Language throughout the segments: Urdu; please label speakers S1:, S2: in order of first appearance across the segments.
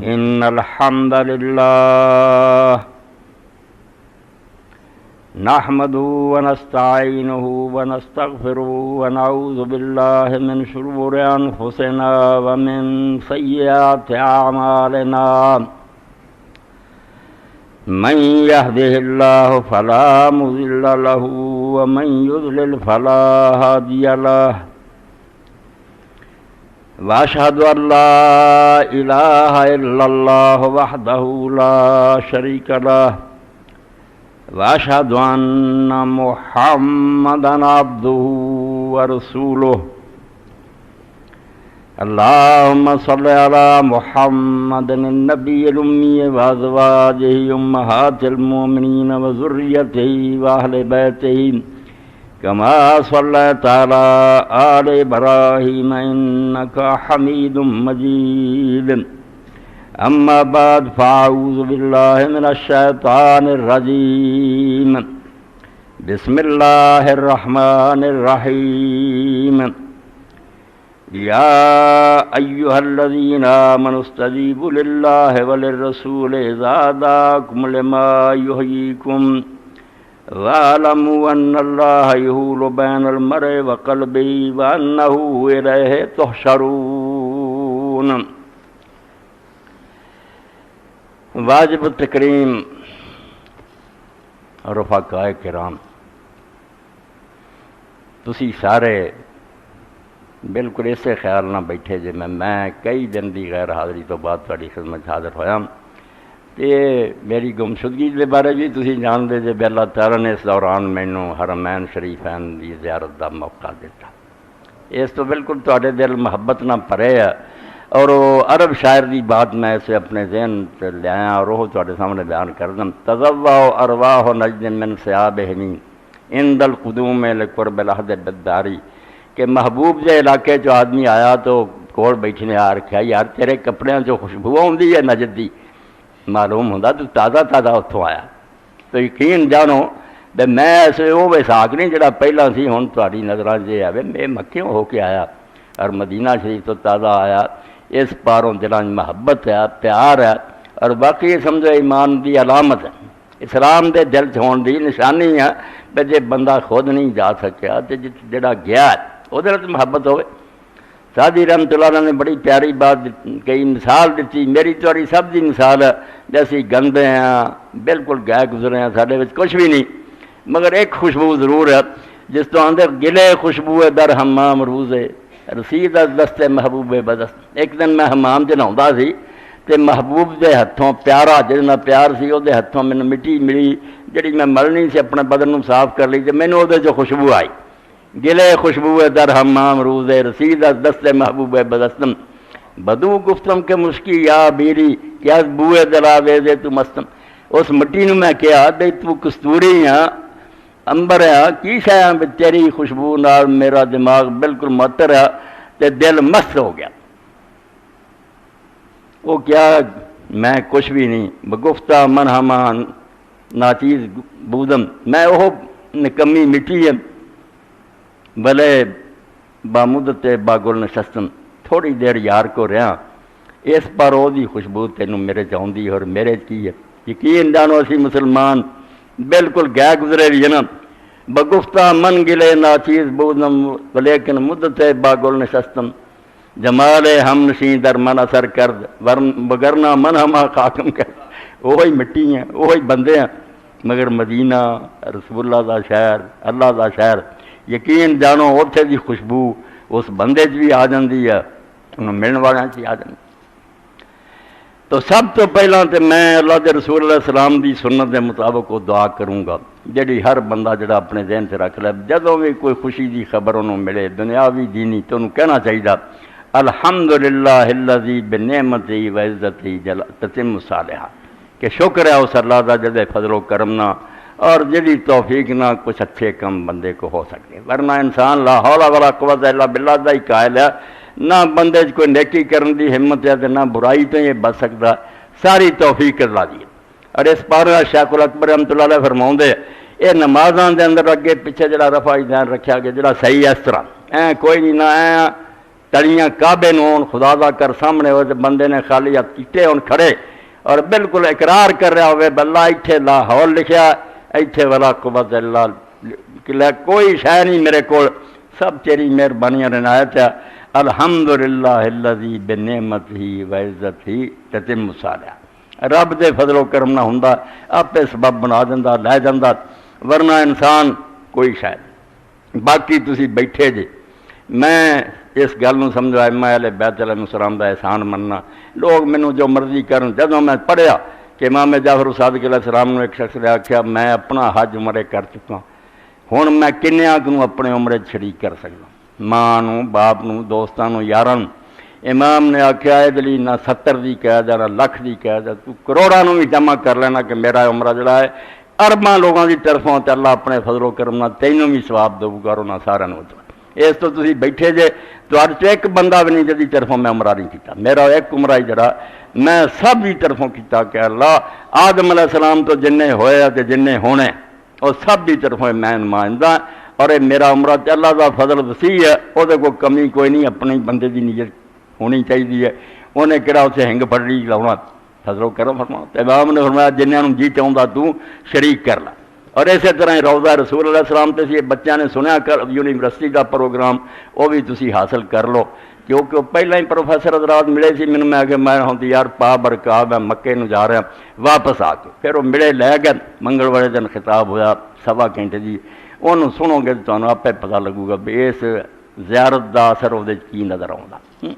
S1: إن الحمد لله نحمده ونستعينه ونستغفره ونعوذ بالله من شرور أنفسنا ومن سيئات أعمالنا من يهده الله فلا مضل له ومن يضلل فلا هادي له وأشهد أن لا إله إلا الله وحده لا شريك له وأشهد أن محمدا عبده ورسوله اللهم صل على محمد النبي الأمي وأزواجه أمهات المؤمنين وذريته وأهل بيته كما صليت على آل إبراهيم إنك حميد مجيد أما بعد فأعوذ بالله من الشيطان الرجيم بسم الله الرحمن الرحيم يا أيها الذين آمنوا استجيبوا لله وللرسول إذا دعاكم لما يحييكم واعلموا أن الله يحول بين المرء وقلبه وأنه إليه تحشرون۔ واجب التکریم رفقائے کرام، تسی سارے بالکل اسے خیال نہ بیٹھے جے میں کئی دن دی غیر حاضری تو بعد تھوڑی خدمت حاضر ہویا تے میری گمشدگی دے بارے بھی تسی جان دے جے بے اللہ تعالیٰ نے اس دوران مینوں حرمین شریفین دی زیارت دا موقع دیتا، اس تو بالکل تواڈے دل محبت نہ پرے ہے، اور وہ عرب شاعر دی بات میں اسے اپنے ذہن سے لے آیا اور وہ تواڈے سامنے بیان کر دوں۔ تضوّع ارواح نجد من ثیابہم عند القدوم لقرب العہد بالداری، کہ محبوب جے علاقے جو آدمی آیا تو کول بیٹھنے آ رکھا یار تیرے کپڑیاں جو خوشبو ہوندی ہے نجد دی، معلوم ہوندا تو تازہ تازہ اتھوں آیا، تو یقین جانو بے میں ایسے وہ ویساک نہیں جڑا پہلا سی ہن تہاڈی نظراں جے آوے میں مکیوں ہو کے آیا اور مدینہ شریف تو تازہ آیا، اس پاروں دلاں محبت ہے، پیار ہے، اور باقی یہ سمجھو ایمان دی علامت ہے، اسلام دے دل چ ہون دی نشانی ہے، بے جے بندہ خود نہیں جا سکیا تے جڑا گیا ہے وہ دل چ محبت ہوئے۔ سادی رحمت اللہ علیہ نے بڑی پیاری بات کئی مثال دیتی، میری تہاڈی سب دی مثال ہے، جیسی گندے ہیں بالکل گئے گزرے ہیں، ساڈے وچ کچھ بھی نہیں، مگر ایک خوشبو ضرور ہے جس تو آندے گلے خوشبو در حمام روزے رسید از دست محبوب بدست۔ ایک دن میں حمام چ نہاوندا سی تے محبوب دے ہتھوں پیارا جہاں نال پیار سی وہ ہتھوں مینوں مٹی ملی جڑی میں ملنی سی اپنے بدن نوں صاف کر لی تے مینوں وہ جو خوشبو آئی، گلے خوشبو در حمام روزے رسید از دست محبوب بدستم بدو گفتم کہ مشکی یا بیری کیا بوئے دلاویز تو مستم۔ اس مٹی نوں میں کہا بھئی تو کستوری ہاں امبر ہے کی شے تیری خوشبو نال میرا دماغ بالکل معطر ہے تے دل مست ہو گیا۔ وہ کیا میں کچھ بھی نہیں بگفتہ من ہمان ناچیز بودم، میں وہ نکمی مٹی ہے بھلے بامدت باگل نشستم، تھوڑی دیر یار کو رہا اس پر وہ دی خوشبو تینوں میرے چاہندی اور میرے کی ہے۔ یقین جانو اسی مسلمان بالکل گئے گزرے بھی نا، بگفتہ من گلے ناچیز بودم لیکن مدت باگل نشستم، جمال ہم نشین در من اثر کرد بگرنا من ہما خاکم کرد۔ وہی مٹی ہیں وہی بندے ہیں مگر مدینہ رسول اللہ دا شہر اللہ دا شہر، یقین جانو اتھے دی خوشبو اس بندے چ بھی آ جاندی ہے، انہوں ملن والوں چ آ جاندی۔ تو سب تو پہلا تے میں اللہ دے رسول علیہ السلام دی سنت دے مطابق وہ دعا کروں گا جڑی ہر بندہ جڑا اپنے ذہن سے رکھ لے، جدوں بھی کوئی خوشی دی خبر انہوں ملے دنیاوی دینی تو انہوں کہنا چاہیے الحمدللہ الذی بنعمتہ و عزتہ تتم الصالحات، کہ شکر ہے اس اللہ دا جدے فضل و کرم نہ اور جدی توفیق نہ کچھ اچھے کم بندے کو ہو سکتے، ورنہ انسان لا حول ولا قوت الا باللہ دا ہی قائل ہے، نہ بندے کوئی نیکی کرن دی ہمت ہے نہ برائی تو یہ بچ سکتا، ساری توفیق اللہ دی۔ اور اس پارا شیخ الاکبر رحمۃ اللہ علیہ فرماؤں دے یہ نمازاں دے اندر اگے پیچھے جڑا رفع دھیان رکھیا گیا جڑا صحیح اس طرح کوئی نہیں نہ تڑیاں کعبے نوں ہون خدا دا کر سامنے ہوئے تے بندے نے خالی ہاتھ کیتے ہون کھڑے اور بالکل اقرار کر رہا ہوئے بلّہ ایتھے لا حول لکھیا ایتھے ولا قوت الا باللہ کوئی شے نہیں میرے کول سب تیری مہربانی اور عنایت ہے الحمدللہ الذی بنعمتہ وعزتہ تتم الصالحات رب دے فضل و کرم نہ ہوندا آپے سبب بنا دیندا لے جاندا ورنہ انسان کوئی شے نہیں باقی تسی بیٹھے جے میں اس گل نوں سمجھو ائمہ اہل بیت علیہ السلام دا احسان مننا لوگ مینوں جو مرضی کرن جدوں میں پڑھیا کہ امام جعفر صادق علیہ السلام نے ایک شخص نے آکھیا میں اپنا حج عمرے کر چکا ہن میں کنیاں کوں اپنے عمرے شریک کر سکدا ماں نوں باپ نوں دوستاں نوں یاراں نوں امام نے آکھیا اے دلی نہ 70 دی قید ہے نہ لاکھ دی قید ہے تو کروڑاں نوں بھی جمع کر لینا کہ میرا عمرہ جڑا ہے ارباں لوگاں دی طرفوں تے اللہ اپنے فضل و کرم نال تینوں بھی ثواب دو گا اور انہاں سارے نوں اس تو تسی بیٹھے جے تو ایک بندہ بھی نہیں جدی طرفوں میں عمرہ نہیں کیتا میرا ایک عمرہ ہی جڑا میں سب دی طرفوں کیتا کہ اللہ آدم علیہ السلام تو جننے ہوئے تے جننے ہونے اور سب دی طرفوں میں نمائندہ اور اے میرا عمرہ تے اللہ دا فضل وسیع ہے او دے کوئی کمی کوئی نہیں اپنے بندے دی نیت ہونی چاہیے انہیں کہڑا اسے ہنگ پھڑی لاؤنا فضل و کرم فرماؤ تے امام نے فرمایا جنہاں نوں جی چاہوندا تو شریک کر لا اور اسی طرح روضہ رسول اللہ السلام تے سی بچیاں نے سنیا کر یونیورسٹی کا پروگرام وہ بھی تسی حاصل کر لو کیونکہ پہلے ہی پروفیسر حضرات ملے سی مینوں میں کہ میں ہوں یار پا برکا میں مکے نوں جا رہا واپس آ کے پھر وہ ملے لے گئے منگل والے دن خطاب ہویا 1.25 گھنٹے جی انہوں سنو گے تو تمہیں آپ پتہ لگے گا بھی اس زیارت دا اثر وہ کی نظر آؤں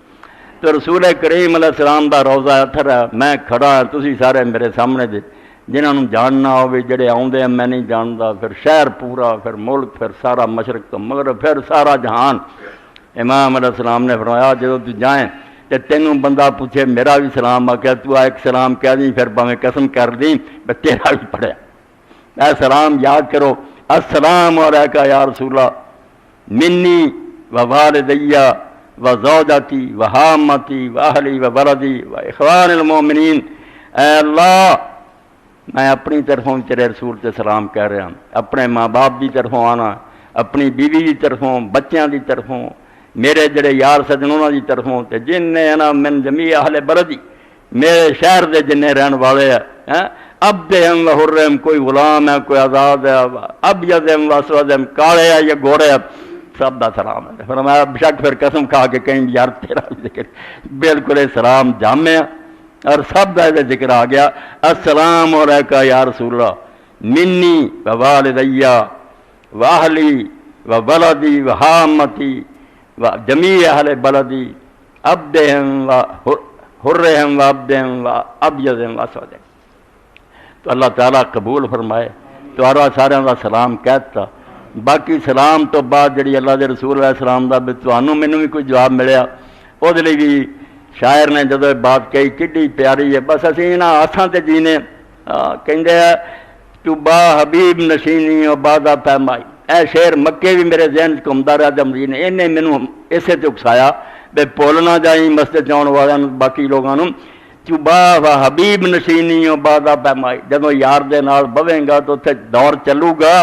S1: تو رسول کریم علیہ السلام دا روضہ اتھر ہے میں کھڑا ہاں تسی سارے میرے سامنے دے جنہوں نے جاننا ہوئے جڑے آؤندے ہیں میں نہیں جانتا پھر شہر پورا پھر ملک پھر سارا مشرق تو مغرب پھر سارا جہان امام علیہ السلام نے فرمایا جدو تو جائیں کہ تینوں بندہ پوچھے میرا بھی سلام آ گیا تو ایک سلام کہہ دیں پھر باویں قسم کر دیں میں تیرا بھی پڑھیا اے سلام یاد کرو السلام علیکہ یا رسول اللہ منی و والدیہ و زوجتی و حامتی و اہلی و ولدی و اخوان المومنین اے اللہ میں اپنی طرفوں تیرے رسول سے سلام کہہ رہا ہوں اپنے ماں باپ کی طرفوں آنا اپنی بیوی کی طرفوں بچیاں کی طرفوں میرے جڑے یار سجن انہوں کی طرفوں تے جن نے نا من جمی اہل بلدی میرے شہر دے جن رہن والے ہیں اب دے ہم و حرم کوئی غلام ہے کوئی آزاد ہے اب یدم و اسودم کالے ہے یا گورے ہے سب دا سلام ہے فرمایا بشک پھر قسم کھا کے کہیں یار تیرا ذکر بالکل سلام جامع اور سب دا ذکر آ گیا السلام علیکہ یا رسول اللہ منی و والدیہ و اہلی و ولدی و حامتی و جمیع اہل بلدی عبدہم و حرہم و عبدہم و ابیضہم و اسودہم تو اللہ تعالیٰ قبول فرمائے تو سارے دا سلام کہتا باقی سلام تو بعد جڑی اللہ دے رسول علیہ السلام دا تانوں مینوں بھی کوئی جواب ملیا وہ دے لئی بھی شاعر نے جدو بات کہی کڈی پیاری ہے بس اسی انہاں ہاتھاں تے جینے کہندے تو با حبیب نشینی و بادہ پیمائی اے شعر مکے بھی میرے ذہن گھومدا رہا جمدی نے انہیں مینوں اسے تے اکسایا بے بولنا جائیں مسجد جاؤن والے باقی لوگاں نوں تو با حبیب نشینی و بادہ پیمائی جدو یار دے نال بویں گا تو تے دور چلو گا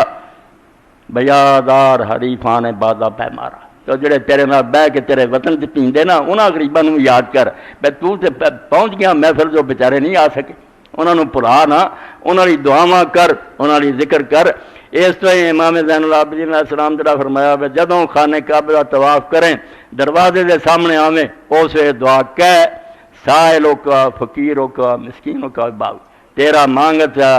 S1: بیادار حریفان بادہ پیمارا تو جڑے تیرے نال بہ کے تیرے وطن تے پیندے نا انہاں غریباں نوں یاد کر بے تو تے پہنچ گیا محفل جو بیچارے نہیں آ سکے انہاں نوں بھلا نہ انہاں دی دعاواں کر انہاں دی ذکر کر اس طرح امام زین العابدین علیہ السلام جڑا فرمایا ہے جدوں خانہ کعبہ کا طواف کریں دروازے دے سامنے آویں اس دعا کہہ سائلوں کا فقیروں کا مسکینوں کا باغ تیرا مانگتا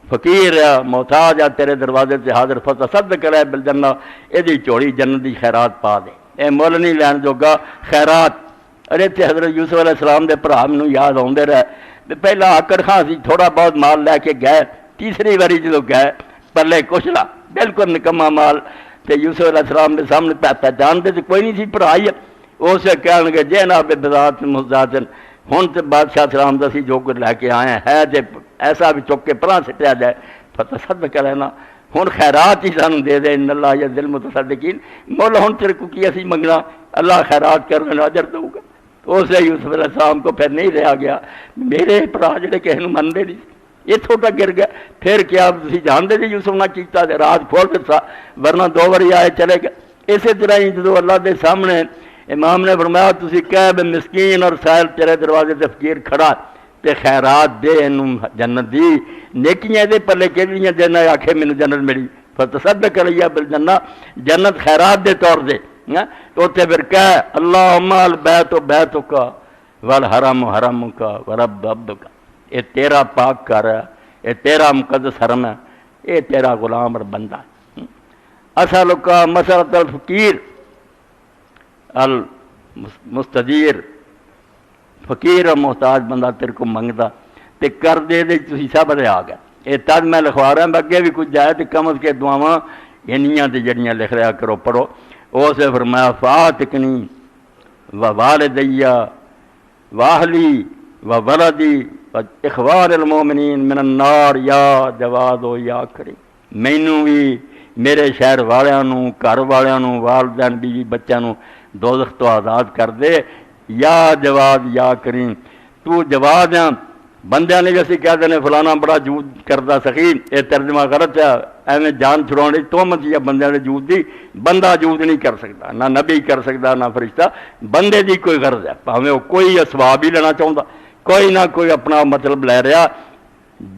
S1: فقیر ہے محتاج ہے تیرے دروازے سے حاضر فتصدق علیہ بالجنہ ایدی چوڑی جنت دی خیرات پا دے اے مول نہیں لین جوگا خیرات ارے تے حضرت یوسف علیہ السلام دے بھرا مینوں یاد آوندے رہے پہلا آکڑ خاں سی تھوڑا بہت مال لے کے گئے تیسری واری جدوں گئے پلے کچھ لا بالکل نکما مال تے یوسف علیہ السلام دے سامنے پہچانتے تے کوئی نہیں سی بھرا ہی اسے کہن گے جناب بذات مزاتن ہن تے بادشاہ سلام دسی جو کچھ لے کے آئے ہیں تے ایسا بھی چک کے پراں سٹیا جائے فتصدق لینا ہن خیرات ہی سانوں دے دے ان اللہ یا دل متصدقین مولا ہن تیرے کو کی اسی منگنا اللہ خیرات کرنے اجر دوں گا تو اسے یوسف علیہ السلام کو پھر نہیں رہا گیا میرے بھرا جڑے کہے نوں مندے نہیں یہ چھوٹا گر گیا پھر کیا تسی جانتے جی یوسف نہ کیتا رات کھول دتا ورنہ 2 واری آئے چلے گئے اسی طرح ہی جدو اللہ دے سامنے امام نے فرمایا تسی کہہ بے مسکین اور سائل تیرے دروازے تے فقیر کھڑا تے خیرات دے انہوں جنت دی نیکیاں دے پلے کہڑیاں دینا آکھے مینوں جنت ملی فتصدق علیہ بالجنہ جنت خیرات دے طور دے تو تے پھر کہہ اللہم البیت بیتک والحرم حرمک ورب عبدک، اے تیرا پاک گھر ہے، اے تیرا مقدس حرم ہے، اے تیرا غلام اور بندہ ہے۔ اسألک مسألۃ الفقیر المستجیر، فقیر اور محتاج بندہ تیرے کو منگدا تے کر دے دے تسی سب دے آ گئے۔ اے تد میں لکھوا رہا ہوں اگے بھی کچھ جائے تے کم از کے دعاواں انیاں تے جڑیاں لکھ رہا کرو پڑھو۔ اس نے فرمایا فاتکنی و والدیہ واہلی و ولدی و اخوان المومنین من النار یا جواد و یا کریم، مینوں بھی میرے شہر والیاں نوں گھر والیاں نوں والدین بیوی بچیاں نوں دوزخ تو آزاد کر دے، یا جواد یا کریم، تو جواد ہیں۔ بندیاں نے بھی اسی کہہ دینے فلانا بڑا جود کردہ سخی، یہ ترجمہ غلط ہے، ایویں جان چھڑانے تہمت یا بندیاں نے جود دی، بندہ جود نہیں کر سکتا، نہ نبی کر سکتا نہ فرشتہ، بندے دی کوئی غرض ہے، پاویں وہ کوئی اسباب ہی لینا چاہتا، کوئی نہ کوئی اپنا مطلب لے رہا،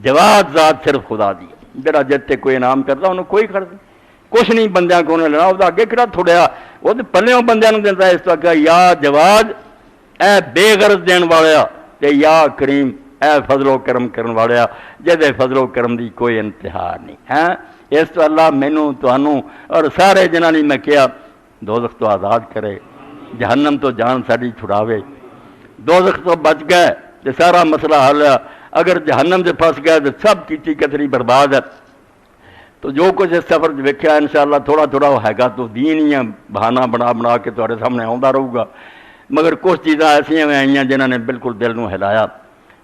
S1: جواد ذات صرف خدا دی ہے، جڑا جتے کوئی انعام کرتا انہوں کوئی غرض نہیں، کچھ نہیں بندیاں کو انہیں لینا، وہ اگے کہڑا تھوڑیا، وہ تو پلیوں بندیاں نے دیتا ہے، اس طرح کہ یا جواد اے بے غرض دین والیا تے یا کریم اے فضل و کرم کرن والیا جدے فضل و کرم دی کوئی انتہا نہیں ہے۔ اس تو اللہ مینوں تانوں اور سارے جنہاں نے میں کیا دوزخ تو آزاد کرے، جہنم تو جان ساری چھڑاوے، دوزخ تو بچ گئے تے سارا مسئلہ حل ہے، اگر جہنم سے پھنس گئے تو سب کیتی کتری برباد ہے۔ تو جو کچھ اس سفر ویکھیا انشاءاللہ تھوڑا تھوڑا وہ ہے گا تو دین ہی ہے، بہانہ بنا بنا کے تہاڈے سامنے آوندا رہوں گا، مگر کچھ چیزاں ایسیاں میں آئیاں جنہاں نے بالکل دل نوں ہلایا۔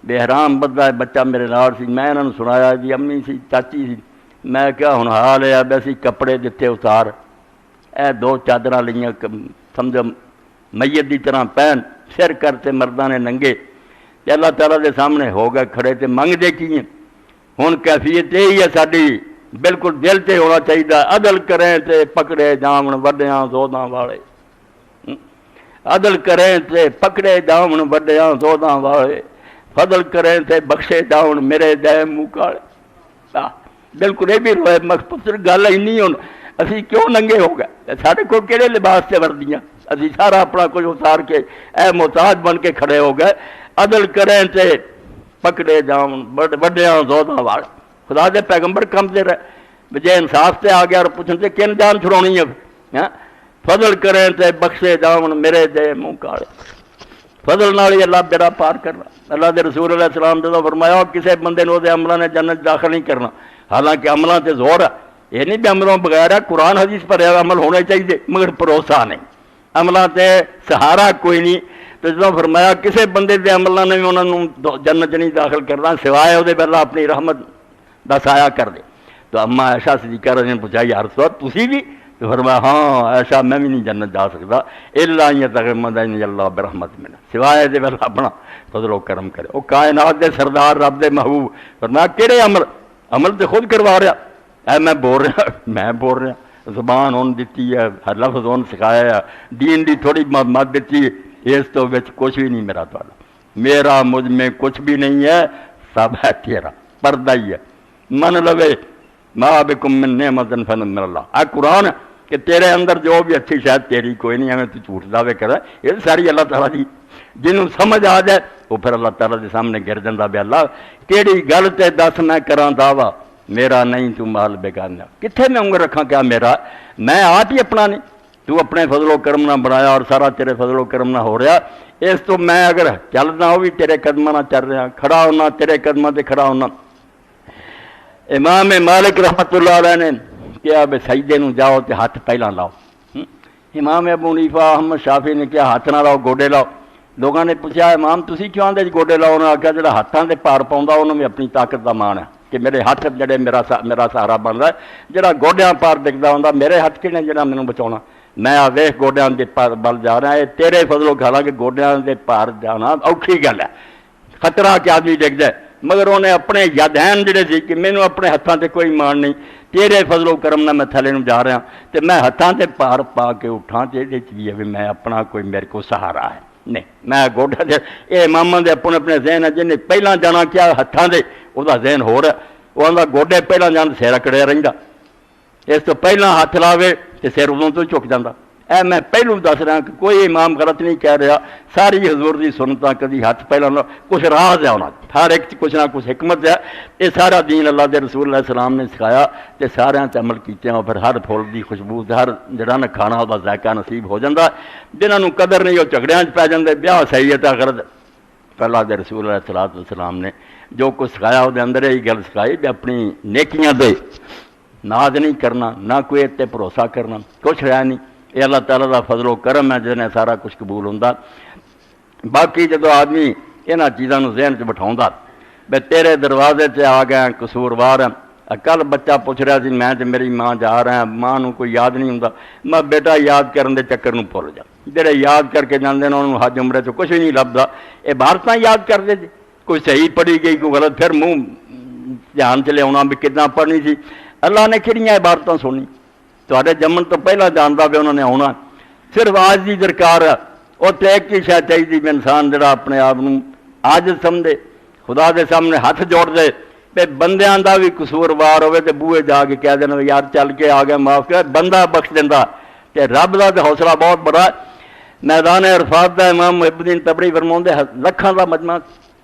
S1: بے حرام بندہ ہے، بچہ میرے نال سی، میں انہاں نوں سنایا جی امی سی چاچی سی، میں کیا ہن حال ہے اب اسی کپڑے دتے اتار، اے دو چادراں لئیاں سمجھو میت دی طرح پہن، سر کرتے مرداں نے ننگے تے اللہ تعالیٰ دے سامنے ہو گئے کھڑے تے منگ دے کی ہیں۔ ہن کیفیت یہی ہے ساڈی، بالکل دل تے ہونا چاہیے، عدل کریں تے پکڑے جاون وڈیاں زوداں والے، عدل کریں تے پکڑے جاون وڈیاں زوداں والے، فضل کریں تے بخشے جاون میرے دے منہ کالے۔ بالکل یہ بھی روئے مختصر گل اینی ہن اسی کیوں ننگے ہو گئے، سارے کو کہڑے لباس سے وردیاں، اسی سارا اپنا کچھ اتار کے اے محتاج بن کے کھڑے ہو گئے۔ عدل کریں تے پکڑے جاون وڈیاں زوداں والے، خدا دے پیغمبر کم دے رہے جے انصاف تے آ گیا اور پوچھن تے کن جان چھڑونی ہے، فضل کریں تے بخشے جاون میرے دے منہ کالے، فضل نال ہی اللہ بیڑا پار کرنا۔ اللہ دے رسول علیہ السلام نے فرمایا کسے بندے نو دے عملاں نے جنت داخل نہیں کرنا، حالانکہ عملاں تے زور ہے، یہ نہیں بھی عملوں بغیر ہے، قرآن حدیث پر عمل ہونے چاہیے مگر بھروسہ نہیں، عملاں تے سہارا کوئی نہیں۔ تو جدوں فرمایا کسے بندے دے عملاں نے بھی انہاں نوں جنت نہیں داخل کرنا سوائے وہ اللہ اپنی رحمت دا سایہ کر دے۔ تو اما عائشہ صدیقہ رضی اللہ عنہا نے پوچھا یا رسول اللہ تسی بھی؟ تو فرمایا ہاں ایسا میں بھی نہیں جنت جا سکتا الا ان یتغمدنی اللہ برحمت منہ، سوائے دے اللہ اپنا فضل و کرم کرے۔ وہ کائنات دے سردار رب دے محبوب فرمایا کہڑے عمل تے خود کروا رہا، اے میں بول رہا زبان ان دیتی ہے، ہر لفظ ان سکھایا ہے، دین دی تھوڑی مت دیتی ہے، اس تو وچ کچھ بھی نہیں میرا تھوڑا، میرا مجھ میں کچھ بھی نہیں ہے، سب ہے تیرا، پردہ ہی ہے، من لوے ما بکم من نعمت فمن اللہ۔ اے قرآن کہ تیرے اندر جو بھی اچھی شاید تیری کوئی نہیں، ہمیں تو جھوٹ دعوے کر رہا ہے، یہ ساری اللہ تعالیٰ دی، جنہوں سمجھ آ جائے وہ پھر اللہ تعالیٰ دے سامنے گر جاندہ بے اللہ کیڑی گل تے دس میں کراں دعویٰ میرا نہیں تو مال بیگانہ، کتھے میں انگر رکھاں کیا میرا، میں آپ ہی اپنا نہیں، تو اپنے فضل و کرم نہ بنایا اور سارا تیرے فضل و کرم نہ ہو رہا، اس تو میں اگر چلنا ہو بھی تیرے قدمہ نہ چل رہا، کھڑا ہونا تیرے قدمہ تے کھڑا ہونا۔ امام مالک رحمت اللہ علیہ نے کیا بے سجدے نو جاؤ تے ہاتھ پہلا لاؤ، امام ابو حنیفہ احمد شافعی نے کیا ہاتھ نہ لاؤ گوڈے لاؤ، لوگوں نے پوچھا امام تسی کیوں آندے گوڈے لاؤ، انہوں نے آخیا جڑا ہاتھاں دے پار پاؤندا انہوں بھی اپنی طاقت دا مان ہے کہ میرے ہاتھ جڑے میرا سہارا بن رہا ہے، جڑا گوڈیاں پار ڈگدا ہوندا میرے ہاتھ کنے جڑا مینوں بچاؤنا، میں آ ویکھ گوڈیاں دے پار بل جا رہا ہے، تیرے فضل و کرم کہ گوڈیاں دے پار جانا اوکھی گل ہے، خطرہ کہ آدمی ڈگ جائے، مگر انہیں اپنے یادین جڑے سی کہ مینوں اپنے ہاتھاں تے کوئی مان نہیں، تیرے فضل و کرم نہ میں تھلے نوں جا رہا تو میں ہاتھاں تے پار پا کے اٹھاں تے یہ بھی ہے میں اپنا کوئی میرے کو سہارا ہے نہیں میں گوڈا دے یہ اماماں دے اپنے اپنے ذہن ہے جن پہلا جانا کیا ہاتھاں دے وہ ذہن ہو رہا وہ آندا گوڈے پہلا جان سر اکڑیا رہندا اس تو پہلا ہاتھ لاوے تو سر ادوں تو جھک جاتا اے میں پہلو دس رہا کہ کوئی امام غلط نہیں کہہ رہا ساری حضور دی سنتاں کدی ہاتھ پہلا کچھ راز ہے انہاں ہر ایک کچھ نہ کچھ حکمت ہے یہ سارا دین اللہ دے رسول علیہ السلام نے سکھایا تے سارے تے عمل کیتے ہیں پھر ہر پھول دی خوشبو ہر جڑا نہ کھانا وہ ذائقہ نصیب ہو جاتا جنہاں نوں قدر نہیں وہ جھگڑیاں پی جاندے بیاہ صحیح ہے غلط اللہ دے رسول علیہ السلام نے جو کچھ سکھایا وہ اندر یہی گل سکھائی کہ اپنی نیکیاں دے ناز نہیں کرنا نہ کوئی تے بھروسہ کرنا کچھ رہا نہیں یہ اللہ تعالیٰ دا فضل و کرم ہے جنہیں سارا کچھ قبول ہوتا باقی جدو آدمی یہاں چیزوں ذہن چ بٹھاؤں بے تیرے دروازے سے آ گیا قصوروار ہے کل بچہ پوچھ رہا سی میں میری ماں جا رہا ماں نو کوئی یاد نہیں ہوں میں بیٹا یاد کرن دے چکر نو بھول جا جڑے یاد کر کے جاندے ہیں انہوں حج عمرے چ کچھ نہیں لبدا یہ بھارتاں یاد کرتے جی کوئی صحیح پڑھی گئی کوئی غلط پھر منہ دھیان چ لیا بھی کتنا پڑھنی سی اللہ نے کہڑیاں عبارتاں سنی تے جمن تو پہلا جانتا بھی انہوں نے آنا صرف آج کی درکار ہے وہ تو ایک ہی شاید چاہیے بھی انسان جڑا اپنے آپ آج سمجھے خدا دے سامنے ہاتھ جوڑ دے پہ بندیاں دا بھی قصوروار ہوئے تو بوئے جا کے کہہ دینا یار چل کے آ گیا معاف کر بندہ بخش دینا کہ رب دا تو حوصلہ بہت بڑا میدان عرفات دا امام محب الدین تبری فرماؤں دے لکھاں دا مجمع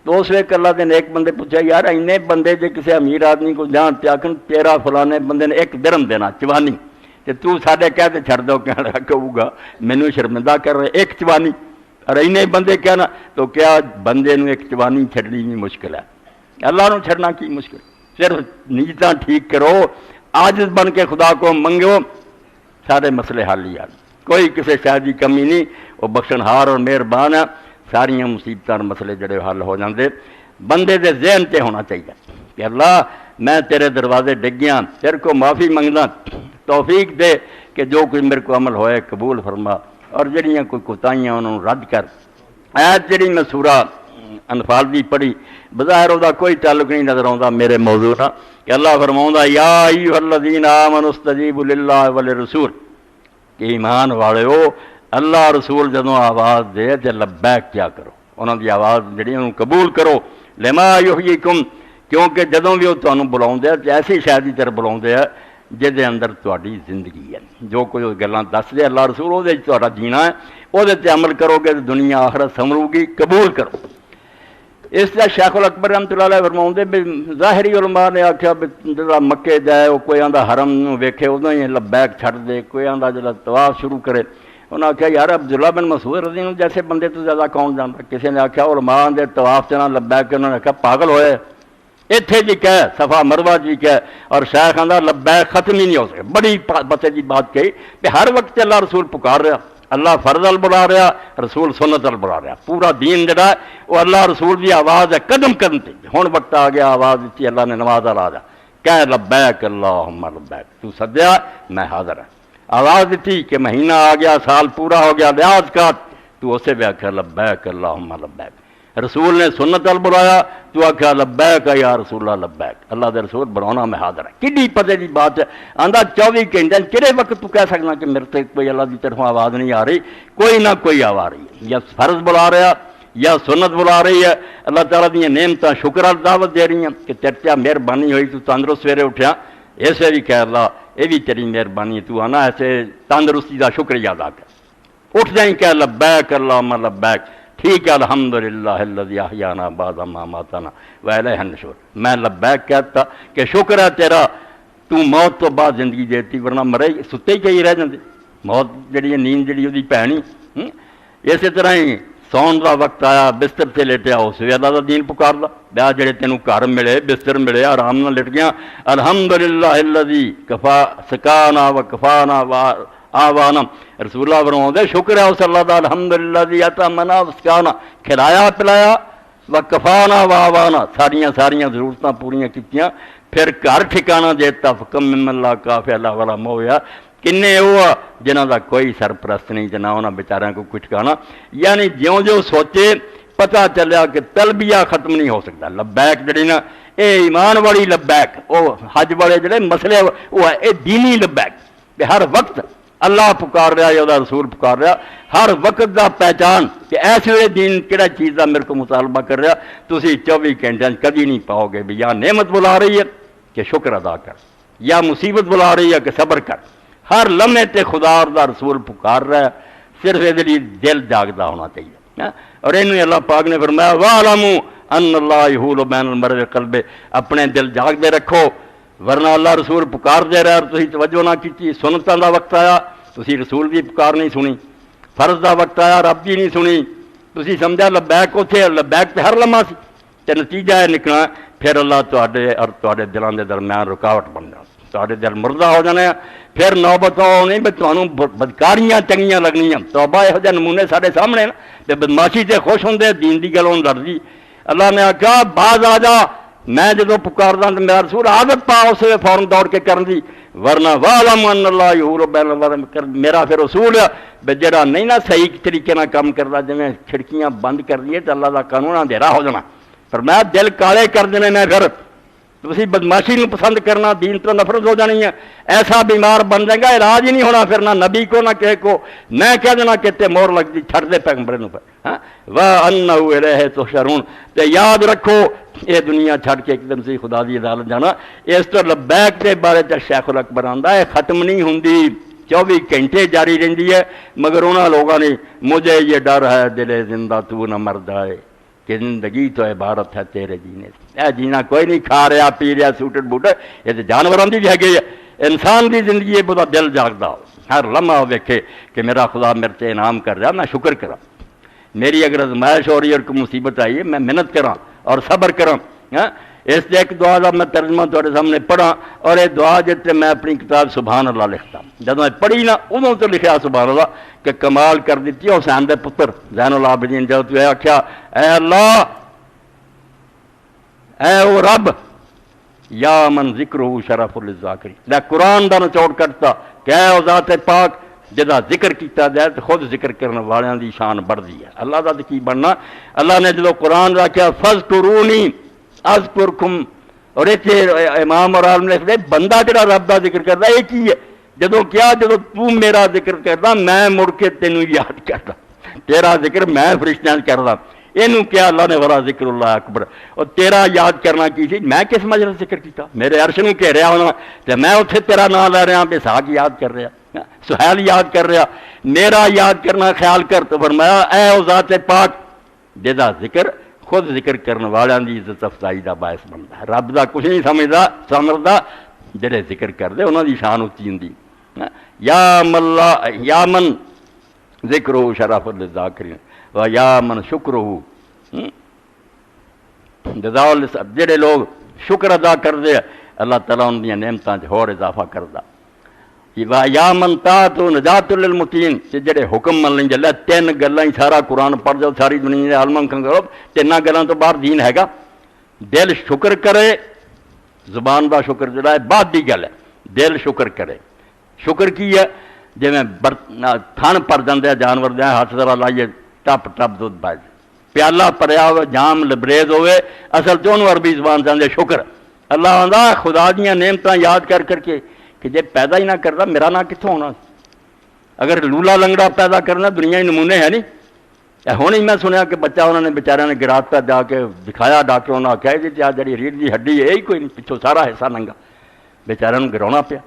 S1: تو اس وقت اللہ دے ایک بندے پوچھا یار اینے بندے جے کسی امیر آدمی کو جان تیاکن تیرا فلانے بندے نے ایک درم دینا چوانی کہ تو ساڈے کہتے چھڑ دو کہوں گا مینوں شرمندہ کر رہے ایک چوانی اور اینے بندے کہنا تو کیا بندے نو ایک چوانی چھڑنی بھی مشکل ہے اللہ نو چھڑنا کی مشکل صرف نیتاں ٹھیک کرو عاجز بن کے خدا کو منگو سارے مسئلے حل ہی آ کوئی کسی شاید کی کمی نہیں وہ بخشنہار اور مہربان ہے ساریاں مصیبتاں مسئلے جڑے حل ہو جاندے بندے دے ذہن تے ہونا چاہیے کہ اللہ میں تیرے دروازے ڈگیاں تیرے کو معافی منگنا توفیق دے کہ جو کوئی میرے کو عمل ہوئے قبول فرما اور جڑیاں کوئی کوتاہیاں انہوں رد کر ایت جڑی میں سورہ انفال دی پڑھی بظاہر وہ کوئی تعلق نہیں نظر آتا میرے موضوع نہ کہ اللہ فرماؤں یا ایھا الذین آمنوا استجیبوا للہ وللرسول کہ ایمان والے ہو اللہ رسول جدوں آواز دے تے لبیک کیا کرو انہوں دی آواز جڑی انہوں قبول کرو لما یحییکم کیونکہ جدوں بھی وہ تمہیں بلاؤں تے ایسی شاید کی طرح بلاؤں ہے جہدے اندر تہاڈی زندگی ہے جو کوئی گلاں دس دے اللہ رسول وہ تہاڈا جینا ہے وہ عمل کرو گے تو دنیا آخرت سمرو گی قبول کرو اس طرح شیخ الاکبر رحمۃ اللہ علیہ فرماؤں بھی ظاہری علماء نے آخیا بھی جا مکے جائے وہ کوئی آندا حرم ویکھے ادوں ہی لبیک چھڑ دے کوئی آندا جا طواف شروع کرے انہوں نے آخیا یار عبداللہ بن مسعود رضی اللہ عنہ جیسے بندے تو زیادہ کون جانتا کسی نے آخیا علماء دے طواف چنا لبیک انہوں نے آخیا پاگل ہوئے اتنے جی کہہ صفا مروہ جی کہہ اور شیخ آندا لبیک ختم ہی نہیں ہو سکے بڑی پتے کی بات کہی کہ ہر وقت اللہ رسول پکار رہا اللہ فرض ال بلا رہا رسول سنت ال بلا رہا پورا دین جڑا ہے وہ اللہ رسول کی آواز ہے قدم قدم تے ہن وقت آ گیا آواز دیتی اللہ نے نماز لا دیا کہہ لبیک اللہم لبیک تو سدیا میں حاضر ہے آواز دیتی کہ مہینہ آ گیا سال پورا ہو گیا لحاظ کا تو اسے بھی آخیا لبیک اللہم لبیک رسول نے سنت ال بلایا تو آخیا لبیک یا رسول اللہ لبیک اللہ دے رسول بلانا میں حاضر ہے کڈی پتے کی بات ہے آندا 24 گھنٹے کہڑے وقت تو کہہ سکنا کہ میرے سے کوئی اللہ کی طرف آواز نہیں آ رہی کوئی نہ کوئی آواز رہی ہے یا فرض بلا رہا یا سنت بلا رہی ہے اللہ تعالیٰ دیا نعمتاں شکر دعوت دے رہی ہیں کہ تیرے مہربانی ہوئی تو تندرست سویرے اٹھیا ایسے بھی کہہ اللہ یہ بھی تیری مہربانی تو آنا ایسے تندرستی کا شکریہ ادا کر اٹھ جائیں کہ لبیک اللہم لبیک ٹھیک ہے الحمدللہ الذی احیانا بعد ما ماتنا والیہ النشور میں لبیک کہتا کہ شکر ہے تیرا تو موت تو بعد زندگی دیتی ورنہ مرے ستے ہی کئی رہ جاندے موت جڑی ہے نیند جڑی وہ بھینی اسی طرح ہی سون کا وقت آیا بستر سے لیٹیا اس ویلے اللہ کا دین پکار لا بیا جڑے تینوں گھر ملے بستر ملے آرام نہ لٹ گیا الحمدللہ الذی کفا سکانا و کفانا و آوانا رسول اللہ فرماؤں دے شکر ہے اس اللہ دا الحمدللہ دی اطعمنا و سکانا کھلایا پلایا و کفانا و آوانا ساریاں ضرورتاں پوریاں کیتیاں پھر گھر ٹھکانا دیتا فکم من اللہ کافی اللہ والا مویا کنے وہ جنہاں دا کوئی سرپرست نہیں جنہ انہاں بیچاریاں کو کوئی ٹھکانا یعنی جیوں جو سوچے پتہ چلیا کہ تلبیہ ختم نہیں ہو سکتا لبیک جڑی نا اے ایمان والی لبیک، وہ حج والے جڑے مسئلے وہ ہے، اے دینی لبیک کہ ہر وقت اللہ پکار رہا یا دا رسول پکار رہا، ہر وقت دا پہچان کہ ایس ویلے دین کہڑا چیز دا میرے کو مطالبہ کر رہا، تسی 24 گھنٹے کبھی نہیں پاؤ گے بھی یا نعمت بلا رہی ہے کہ شکر ادا کر، یا مصیبت بلا رہی ہے کہ صبر کر۔ ہر لمحے تے خدا اور دا رسول پکار رہا ہے، صرف یہ دل جاگتا ہونا چاہیے۔ اور انہوں اللہ پاک نے فرمایا وَاعْلَمُوا أَنَّ اللَّهَ يَحُولُ بَيْنَ الْمَرْءِ وَقَلْبِهِ، اپنے دل جاگ دے رکھو، ورنہ اللہ رسول پکار دے رہا اور تسی توجہ نہ کی، سنتاں دا وقت آیا تسی رسول دی پکار نہیں سنی، فرض دا وقت آیا رب دی نہیں سنی، تسی سمجھا لبیک اتھے، لبیک تے ہر لمحہ سی، تے نتیجہ ہے نکلنا پھر اللہ تواڈے اور تواڈے دلاں دے درمیان رکاوٹ بن جانا، تواڈے دل مردہ ہو جانے، پھر نوبت نہیں بھی تمہیں بدکاریاں چنگیاں لگنیاں۔ توبہ یہو جہے نمونے سارے سامنے نا، تے بدماشی تے خوش ہوندے، دین دی گل لڑਦੀ۔ اللہ نے آخیا باز آ جا، میں جدو پکاردا تو میرا رسول عادت پا اس ویلے فوراً دوڑ کے کرن دی، ورنہ وَاعْلَمُوا أَنَّ اللَّهَ يَحُولُ بَيْنَ الْمَرْءِ، میرا پھر اصول ہے بھی جڑا نہیں نا صحیح طریقے نال کام کردا، جویں کھڑکیاں بند کر دیے تو اللہ دا قانون اندھیرا ہو جانا، پر میں دل کالے کر دینے، میں پھر تسی بدماشی نو پسند کرنا، دین تو نفرت ہو جانی ہے، ایسا بیمار بن جائے گا، علاج ہی نہیں ہونا پھر، نہ نبی کو نہ کہے کو، میں کہہ دینا کہتے مور لگ دی، چھڑ دے پیغمبر نو پر وَأَنَّهُ إِلَيْهِ تُحْشَرُونَ، تے یاد رکھو یہ دنیا چھڑ کے ایک دم سے خدا دی عدالت جانا۔ اس تو لبیک کے بارے چ شیخ الاکبر آندا ہے ختم نہیں ہوندی، 24 گھنٹے جاری رہندی ہے، مگر انہاں لوگوں نے مجھے یہ ڈر ہے دل زندہ تو نہ مر جائے کہ زندگی تو عبارت ہے تیرے جینے سے، اے جینا کوئی نہیں، کھا رہا پی رہا سوٹٹ بوٹٹ، یہ تو جانوراں دی بھی ہے گئی ہے، انسان دی زندگی بڑا دل جاگدا ہو، ہر لمحہ ویکھے کہ میرا خدا میرے تے انعام کر رہا، میں شکر کراں، میری اگر ازمائش ہو رہی ہے اور کوئی مصیبت آئی ہے میں محنت کراں اور صبر کراں۔ اس لیے ایک دعا کا میں ترجمہ تھوڑے سامنے پڑھا، اور یہ دعا جتنے میں اپنی کتاب سبحان اللہ لکھتا، جب میں پڑھی نا ادوں تو لکھا سبحان اللہ کہ کمال کر دیتی ہے حسین دے پتر زین العابدین، جب تو آخیا اے اللہ، اے او رب، یا من ذکرہ شرف للذاکرین، میں قرآن دا نچوڑ کرتا کہ اے او ذات پاک جدا ذکر کیتا جائے تو خود ذکر کرنے والوں دی شان بڑھتی ہے، اللہ دا کی بننا۔ اللہ نے جدو قرآن رکھا فذکرونی اذکرکم، اور اتنے امام اور عالم نے بندہ جڑا رب دا ذکر کرتا یہ کی ہے، جدو کیا جدو تو میرا ذکر کرتا میں مڑ کے تینوں یاد کرتا، تیرا ذکر میں فرشتیاں کردا، اینوں کیا اللہ نے ورا ذکر اللہ اکبر، اور تیرا یاد کرنا کی سی، میں کس مجلس ذکر کیتا، میرے عرش نوں گھیریا رہا ہونا تے میں اتنے تیرا نام لے رہا، بیساکھ یاد کر رہا، سہیل یاد کر رہا، میرا یاد کرنا خیال کر، تو فرمایا اے او ذات پاک جدا ذکر خود ذکر کرنے والوں کی عزت افزائی کا باعث بنتا ہے، رب کا کچھ نہیں سمجھتا جڑے ذکر کرتے انہوں کی شان اچھی ہوں، یا من ذکرہ شرف للذاکرین و یا من شکرہ، جڑے لوگ شکر ادا کرتے ہیں اللہ تعالیٰ ان دیا نعمتوں سے ہور اضافہ کرتا، یا من طاعت نجات للمتقین، جڑے حکم من لیں جلے، تین گلاں ہی سارا قرآن پڑھ جاؤ ساری دنیا کے عالم کرو، تین گلاں تو باہر دین ہے گا، دل شکر کرے، زبان دا شکر جڑا ہے بعد دی گل ہے، دل شکر کرے، شکر کی ہے جی میں تھن پر جاندے جانور دے ہاتھ ذرا لائیے ٹپ ٹپ دودھ بھائی، پیالہ پریا ہوئے جام لبریز ہوئے، اصل تو انہوں عربی زبان چاہتے شکر۔ اللہ آندا خدا دیاں نعمتاں یاد کر کر کے کہ جے پیدا ہی نہ کرتا میرا نام کتوں ہونا، اگر لولا لنگڑا پیدا کرنا دنیا ہی نمونے ہے نہیں، ہوں ہی میں سنیا کہ بچہ انہوں نے بیچارے نے گراٹ پہ جا کے دکھایا، ڈاکٹروں نے آخیا جی جی ریڑھ کی ہڈی ہے ہی کوئی نہیں، پچھوں سارا حصہ ننگا، بیچارے گراؤنا پیا۔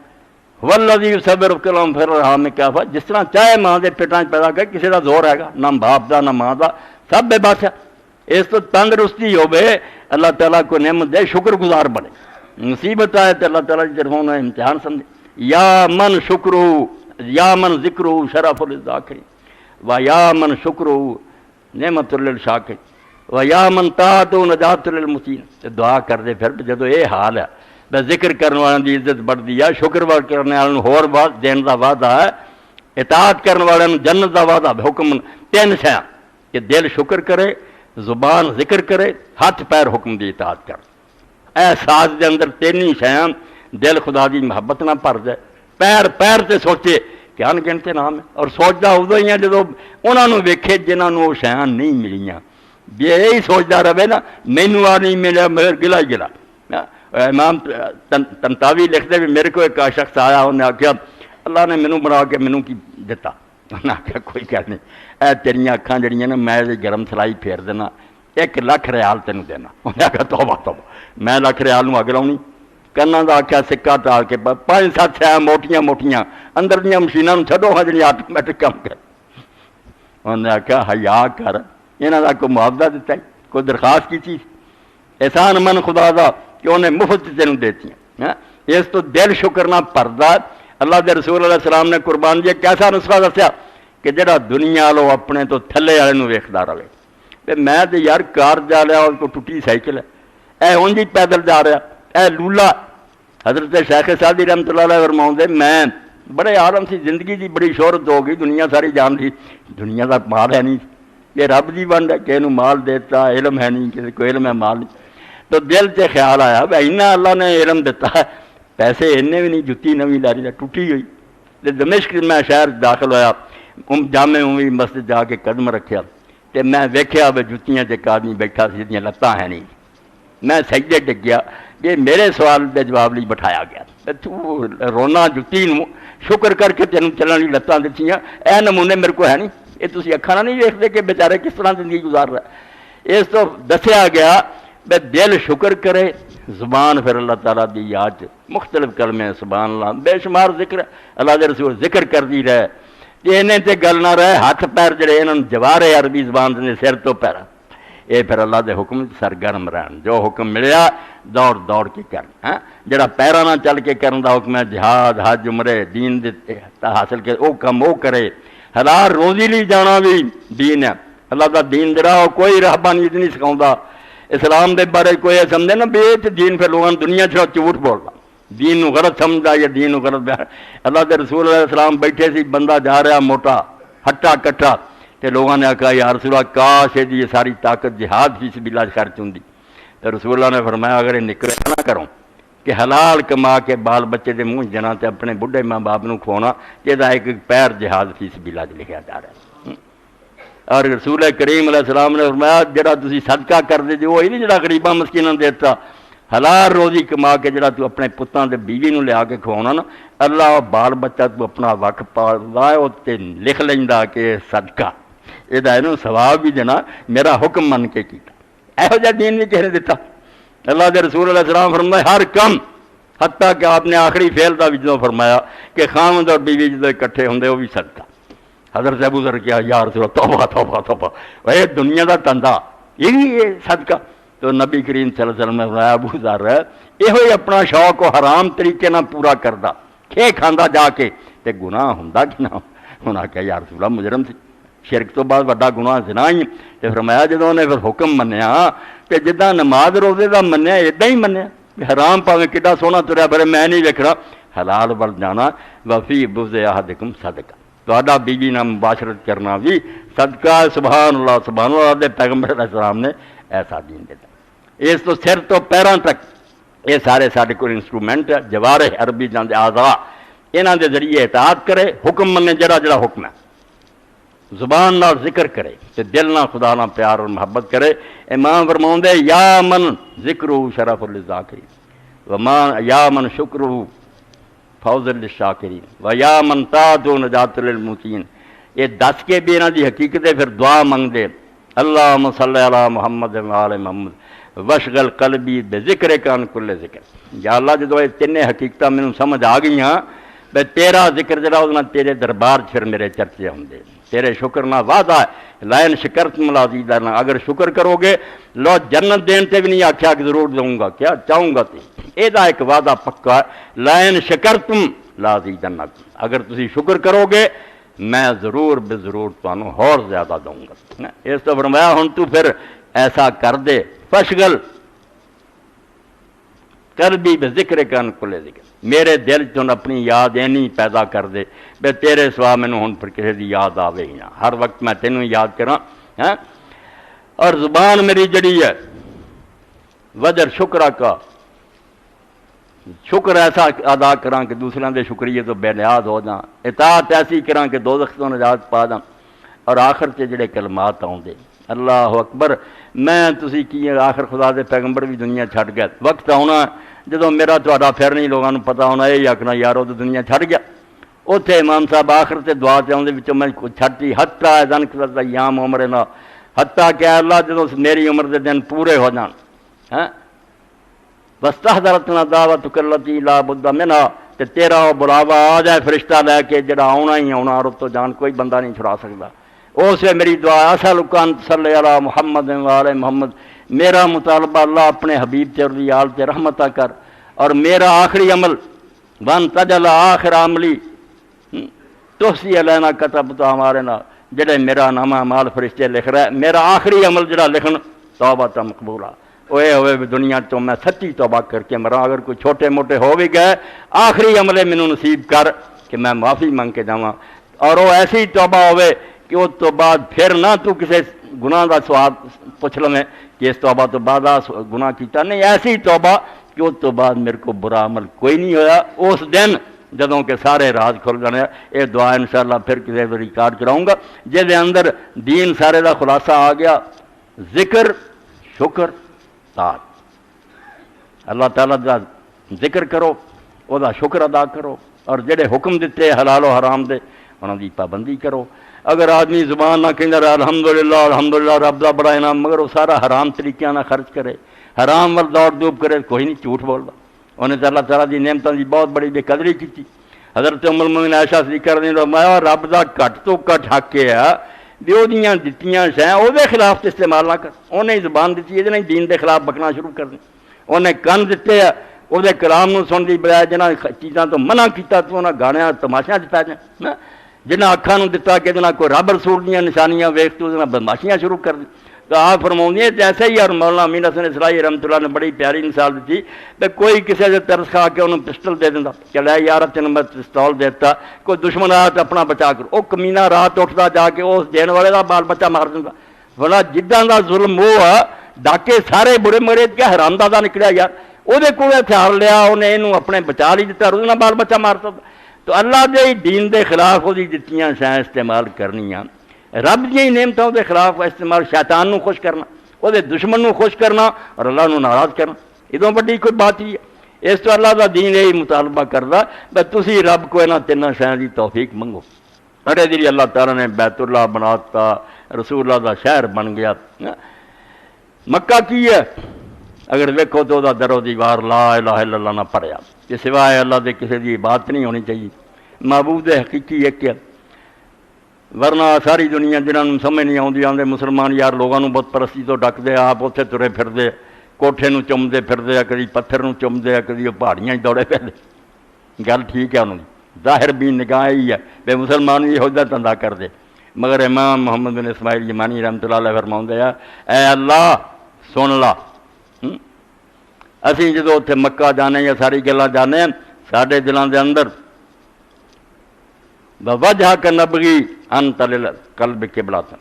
S1: والذی یصورکم فی الارحام کیف، جس طرح چاہے ماں کے پیٹاں پیدا کر، کسی کا زور ہے گا نہ باپ کا نہ ماں کا، سب بے بس ہے۔ اس تو تندرستی ہوے اللہ تعالیٰ کو نعمت دے، شکر گزار بنے، مصیبت آئے تو اللہ تعالیٰ کی طرفوں نے امتحان سمجھے۔ یا من شکرہ، یا من ذکرہ شرف للذاکرین و یا من شکرہ نعمت للشاکرین و یا من طاعت نجات للمتقین۔ دعا کر دے پھر جدو یہ حال ہے، بس ذکر کرنے والوں کی عزت بڑھتی ہے، شکر کرنے والوں ہور بات دین کا وعدہ ہے، اطاعت کرنے والوں جنت کا وعدہ، حکم تین شیاں کہ دل شکر کرے، زبان ذکر کرے، ہاتھ پیر حکم دی اطاعت کر۔ احساس دے اندر تین ہی شیاں، دل خدا دی محبت نہ بھر جائے، پیر پیر تے سوچے کہ ان گنتے نام ہے، اور سوچتا ادو ہی ہے جدو انہوں نے ویکھے جنہوں نے وہ شیاں نہیں ملیاں، یہی سوچتا رہے نا مینوں آ نہیں ملیا مگر گلا ہی گلا، امام تنتاوی لکھتے بھی میرے کو ایک شخص آیا، انہیں آخیا اللہ نے مینوں بنا کے مینوں کی دتا؟ انہیں آخیا کوئی گل نہیں، اے تیریاں اکھاں جڑیاں نا میں گرم سلائی پھیر دینا، 1 لاکھ ریال تینوں دینا۔ انہیں آخیا توبہ توبہ، میں 1 لاکھ ریال اگ لاؤنی؟ کناں دا آخیا سکہ ٹال کے 5-7 سیاں موٹیاں موٹیاں اندر دیاں مشیناں چھڈو ہاں جڑی آٹومیٹک کام کر۔ انہیں آخیا حیا کر، یہاں کا کوئی معاوضہ دیتا ہے، کوئی درخواست کی چیز؟ احسان من خدا دا کہ انہیں مفت تینوں دیتی ہیں۔ اس تو دل شکر نہ پردا۔ اللہ دے رسول علیہ السلام نے قربان جی کیسا نسخہ دسیا کہ جڑا دنیا والوں اپنے تو تھلے والے ویکھدا رہے۔ میں تو یار کار جا رہا، اس کو ٹوٹی سائیکل ہے، اے اونج ہی پیدل جا رہا، اے لولا۔ حضرت شیخ سعدی رحمۃ اللہ علیہ فرماؤندے میں بڑے عالم سی، زندگی دی بڑی شہرت ہو گئی، دنیا ساری جان دی، دنیا دا مال ہے نہیں، یہ رب دی ونڈ ہے، کسی مال دیتا، علم ہے نہیں، کسی کو علم ہے مال نہیں۔ تو دل سے خیال آیا بھائی اینا اللہ نے علم دیتا ہے، پیسے اینے بھی نہیں، جتی نویں لاری ہے ٹوٹی ہوئی۔ دمشق میں شہر داخل ہویا، جامع عمومی مسجد جا کے قدم رکھیا، تے میں ویکھیا بھی جتیاں تے آدمی بیٹھا سی جہاں لتاں ہے نہیں۔ میں سجدے ڈگ گیا، یہ میرے سوال دے جواب لیے بٹھایا گیا، تو رونا جتی نو شکر کر کے تینوں چلن لی لتاں دتیاں، اے نمونے میرے کو ہے نہیں، یہ تسی اکھاں نال نہیں ویکھدے کہ بیچارے کس طرح زندگی گزار رہا ہے۔ اس تو دسیا گیا بے دل شکر کرے، زبان پھر اللہ تعالیٰ دی یاد، مختلف کلمے سبحان اللہ بے شمار ذکر، اللہ دے رسول ذکر کر دی رہے، انہیں تے گل نہ رہے، ہاتھ پیر جڑے انہوں جوارے عربی زبان دے سر تو پیرا، یہ پھر اللہ دے حکم سرگرم رہن، جو حکم ملیا دوڑ دوڑ کے کرنا، جڑا پیرا نہ چل کے کرن دا حکم ہے جہاد حج عمرے دین دے حاصل کے او کم او کرے، حلال روزی لی جانا بھی دین ہے، اللہ دا دین جڑا کوئی رہبانیت نہیں سکھاؤندا۔ اسلام دے بارے کوئی سمجھے نا بھی دین پھر لوگوں دنیا چھڑا جھوٹ بولنا، دین نو غلط سمجھدا یا دین نو غلط بیان۔ اللہ دے رسول علیہ السلام بیٹھے سی، بندہ جا رہا موٹا ہٹا کٹا، تے لوگوں نے کہا یا رسول اللہ کاش یہ ساری طاقت جہاد فی سبیل اللہ خرچ ہوندی۔ تو رسول اللہ نے فرمایا اگر یہ نکلے نہ کرو کہ حلال کما کے بال بچے دے منہ جنا تے اپنے بڈھے ماں باپ نو کھونا، یہ ایک پیر جہاد فی سبیل اللہ لکھا جا رہا ہے۔ اور رسول کریم علیہ السلام نے فرمایا جڑا تسی صدقہ کر دے جو وہی نہیں جڑا غریباں مسکیناں دیتا، حلال روزی کما کے جڑا تو اپنے پتاں دے بیوی نو لیا کے کھوانا نا، اللہ بال بچہ تو اپنا وقت پاوے تے لکھ لیندا کہ صدقہ یہ اینو ثواب بھی دینا، میرا حکم من کے کیتا۔ ایہو جا دین بھی کہہ نے دیتا۔ اللہ دے رسول علیہ السلام فرمائے ہر کم، حتیٰ کہ آپ نے آخری فعل دا بھی جدوں فرمایا کہ خاوند اور بیوی جدوں اکٹھے ہوندے وہ بھی صدقہ۔ حضرت ابو ذر کیا یا رسول اللہ توبہ توبہ توبہ، اے دنیا دا تندا یہ صدقہ۔ تو نبی کریم صلی اللہ علیہ وسلم نے فرمایا ابو ذر یہ اپنا شوق و حرام طریقے نہ پورا کردا، کھے کھاندا جا کے تے گناہ ہوندا کہ نہ؟ انہاں کہا یا رسول اللہ مجرم سی، شرک تو بعد بڑا گناہ زنا ہی۔ تے فرمایا جدوں نے پھر حکم منیا تے جداں نماز روزے دا منیا اداں ہی منیا، حرام پاویں کڈا سونا تریا پھر میں نہیں ویکھنا، حلال ول جانا، وفی بغض احدکم صدقہ، تہاڈا بیوی نال مباشرت کرنا بھی صدقہ۔ سبحان اللہ دے پیغمبر علیہ السلام نے ایسا دین دیتا۔ اس تو سر تو پیراں تک یہ سارے سارے کو انسٹرومنٹ ہے، جوارح عربی جاندے اعضاء، انہاں دے ذریعے اطاعت کرے، حکم منے جڑا جڑا حکم ہے، زبان نال ذکر کرے تے دل نال خدا نال پیار اور محبت کرے۔ امام فرماؤندے یا من ذکرہ شرف للذاکرین وما یا من شکرہ فوز للشاکرین و یا من طاعت نجات للمطیعین۔ یہ دس کے بھی انہاں دی حقیقت ہے، پھر دعا منگ دے اللہم صلی علی محمد و آل محمد وشغل قلبی بذکر کان کل ذکر۔ یا اللہ جدو یہ تین حقیقت مینوں سمجھ آ گئی ہاں بے تیرا ذکر جڑا اس تیرے دربار پھر میرے چرچے ہوندے، تیرے شکر نہ وعدہ ہے لائن شکرتم لازیدنہ، اگر شکر کرو گے لو جنت دین تے بھی نہیں آکھیا کہ ضرور دوں گا، کیا چاہوں گا تے یہ ایک وعدہ پکا ہے، لائن شکرتم لازیدنہ، اگر تسی شکر کرو گے میں ضرور بے ضرور تانوں اور زیادہ دوں گا۔ اس تو فرمایا ہن تو پھر ایسا کر دے فشغل قلبی بذکر کان کل ذکر، میرے دل چون اپنی یاد اینی پیدا کر دے بے تیرے سوا مینوں ہن پھر کسی دی یاد آوے ہی نہ، ہر وقت میں تینوں یاد کراں۔ اور زبان میری جڑی ہے وجر شکرہ کا، شکر ایسا ادا کراں کہ دوسروں دے شکریے تو بے نیاز ہو جاں، اطاعت ایسی کراں کہ دوزخ تو نجات پا جاں، اور آخر تے جڑے کلمات آؤندے اللہ اکبر. میں تسی کی آخر خدا دے پیغمبر بھی دنیا چھڈ گیا. وقت آنا جدوں میرا تہاڈا پھر نہیں لوگاں نوں پتہ ہونا یہ آکھنا یار وہ تو دنیا چھڈ گیا. اتنے امام صاحب آخر تے دعا تے آؤندے وچوں میں چھڈتی حتی اذن کرتا یام عمرنا حتیٰ کہ اللہ جدوں میری عمر دے دن پورے ہو جان وستحضرتنا دعوتک التی لا بد منہا تے تیرا وہ بلاوا آ جائے فرشتہ لے کے جڑا آنا ہی آنا رتو جان کوئی بندہ نہیں چھڑا سکتا. اس سے میری دعا اسألک ان تصلی علی محمد وعلی محمد. میرا مطالبہ اللہ اپنے حبیب تے اور آل تے رحمتہ کر. اور میرا آخری عمل ون تجل آخر عملی تحسی علینا کتبت ہمارے نا جڑے میرا نام مال فرشتے لکھ رہا ہے میرا آخری عمل جڑا لکھن توبہ تا مقبولہ ہوئے دنیا تو میں سچی توبہ کر کے مراں. اگر کوئی چھوٹے موٹے ہو بھی گئے آخری عملے مینوں نصیب کر کہ میں معافی منگ کے جاواں. اور وہ ایسی توبہ ہوئے کہ اس تو بعد پھر نہ تو کسی گناہ دا سوال پوچھ لویں کہ اس توبہ تو بعد گناہ کیتا نہیں. ایسی توبہ کہ اس تو بعد میرے کو برا عمل کوئی نہیں ہویا. اس دن جدوں کہ سارے راز کھل جانے. یہ دعا انشاءاللہ پھر کسی ریکارڈ کراؤں گا جہدے اندر دین سارے دا خلاصہ آ گیا. ذکر شکر طاعت. اللہ تعالیٰ دا ذکر کرو وہ دا شکر ادا کرو اور جڑے حکم دیتے حلال و حرام دے انہاں دی پابندی کرو. اگر آدمی زبان نہ کہندا رہے الحمدللہ رب دا بڑا انعام مگر وہ سارا حرام طریقے نہ خرچ کرے حرام ول دوڑ دوب کرے کوئی نہیں جھوٹ بولدا. انہیں تو اللہ تعالیٰ دی نعمتوں کی بہت بڑی بے قدری کی. حضرت ام المؤمنین عائشہ صدیقہ رضی اللہ عنہا میں رب دا گھٹ تو گھٹ حق ہے بھی وہ دتیاں شیں وہ خلاف استعمال نہ کر. انہیں زبان دیتی یہ دین دے خلاف بکنا شروع کر دیں. انہیں کن دیتے ہیں وہ کلام نو سن دی بجائے جنہاں چیزاں تو منع کیتا تو انہاں گانیاں تماشیاں پی جائیں. جنہاں اکھاں نو دتا کہ جنہاں کوئی رب رسول دیاں نشانیاں ویکھ تو بدماشیاں شروع کر دی. تو آپ فرماؤں ہیں ایسے ہی. اور مولانا امین حسن اسرائی رحمۃ اللہ نے بڑی پیاری مثال دیتی کہ کوئی کسی سے ترس کھا کے انہوں پسٹل دے دینا کہ لے یار تینوں میں پستول دیتا کوئی دشمن آیا تو اپنا بچا کر وہ کمینہ رات اٹھتا جا کے اس دین والے کا بال بچہ مار دینا. بڑا جداں دا ظلم وہ ڈاکے سارے برے مرے کیا حرام دادا نکلیا یار وہ کو ہتھیار لیا انہیں یہ اپنے بچا لی دیتا اور بال بچہ مارتا. تو اللہ دے دین دے خلاف وہ دتیاں شایں استعمال کرنیاں رب دی نعمتوں کے خلاف استعمال شیطان نو خوش کرنا وہ دشمن نو خوش کرنا اور اللہ نو ناراض کرنا ادوں بڑی کوئی بات ہی ہے. اس تو اللہ دا دین یہی مطالبہ کردا کہ تسی رب کو انہاں تیناں شیاں دی توفیق منگو. اڑے دی اللہ تعالیٰ نے بیت اللہ بناتا رسول اللہ دا شہر بن گیا. مکہ کی ہے اگر ویکھو تو دا در و دیوار لا الہ الا اللہ نہ پڑھیا کہ سوائے اللہ دے کسی دی بات نہیں ہونی چاہیے. معبود حقیقی ایک ہے ورنہ ساری دنیا جنہوں سمجھ نہیں آتی آدھے مسلمان یار لوگوں بت پرستی تو ڈکتے آپ اتنے ترے پھرتے کوٹھے نو چمتے پھرتے کدی پتھر نو چمتے کدی وہ پہاڑیاں دوڑے پھرتے. گل ٹھیک ہے انہوں ظاہر بھی نگاہ ہی ہے بے مسلمان بھی یہو جہا دھندا کرتے. مگر امام محمد بن اسماعیل یمانی رحمۃ اللہ علیہ فرماؤندے ہیں اے اللہ سن لا اسی جدو اتنے مکہ جانے یا ساری گلاں جانے سارے دلوں دے اندر وجہ کا نبغی انت للقلب قبلۃ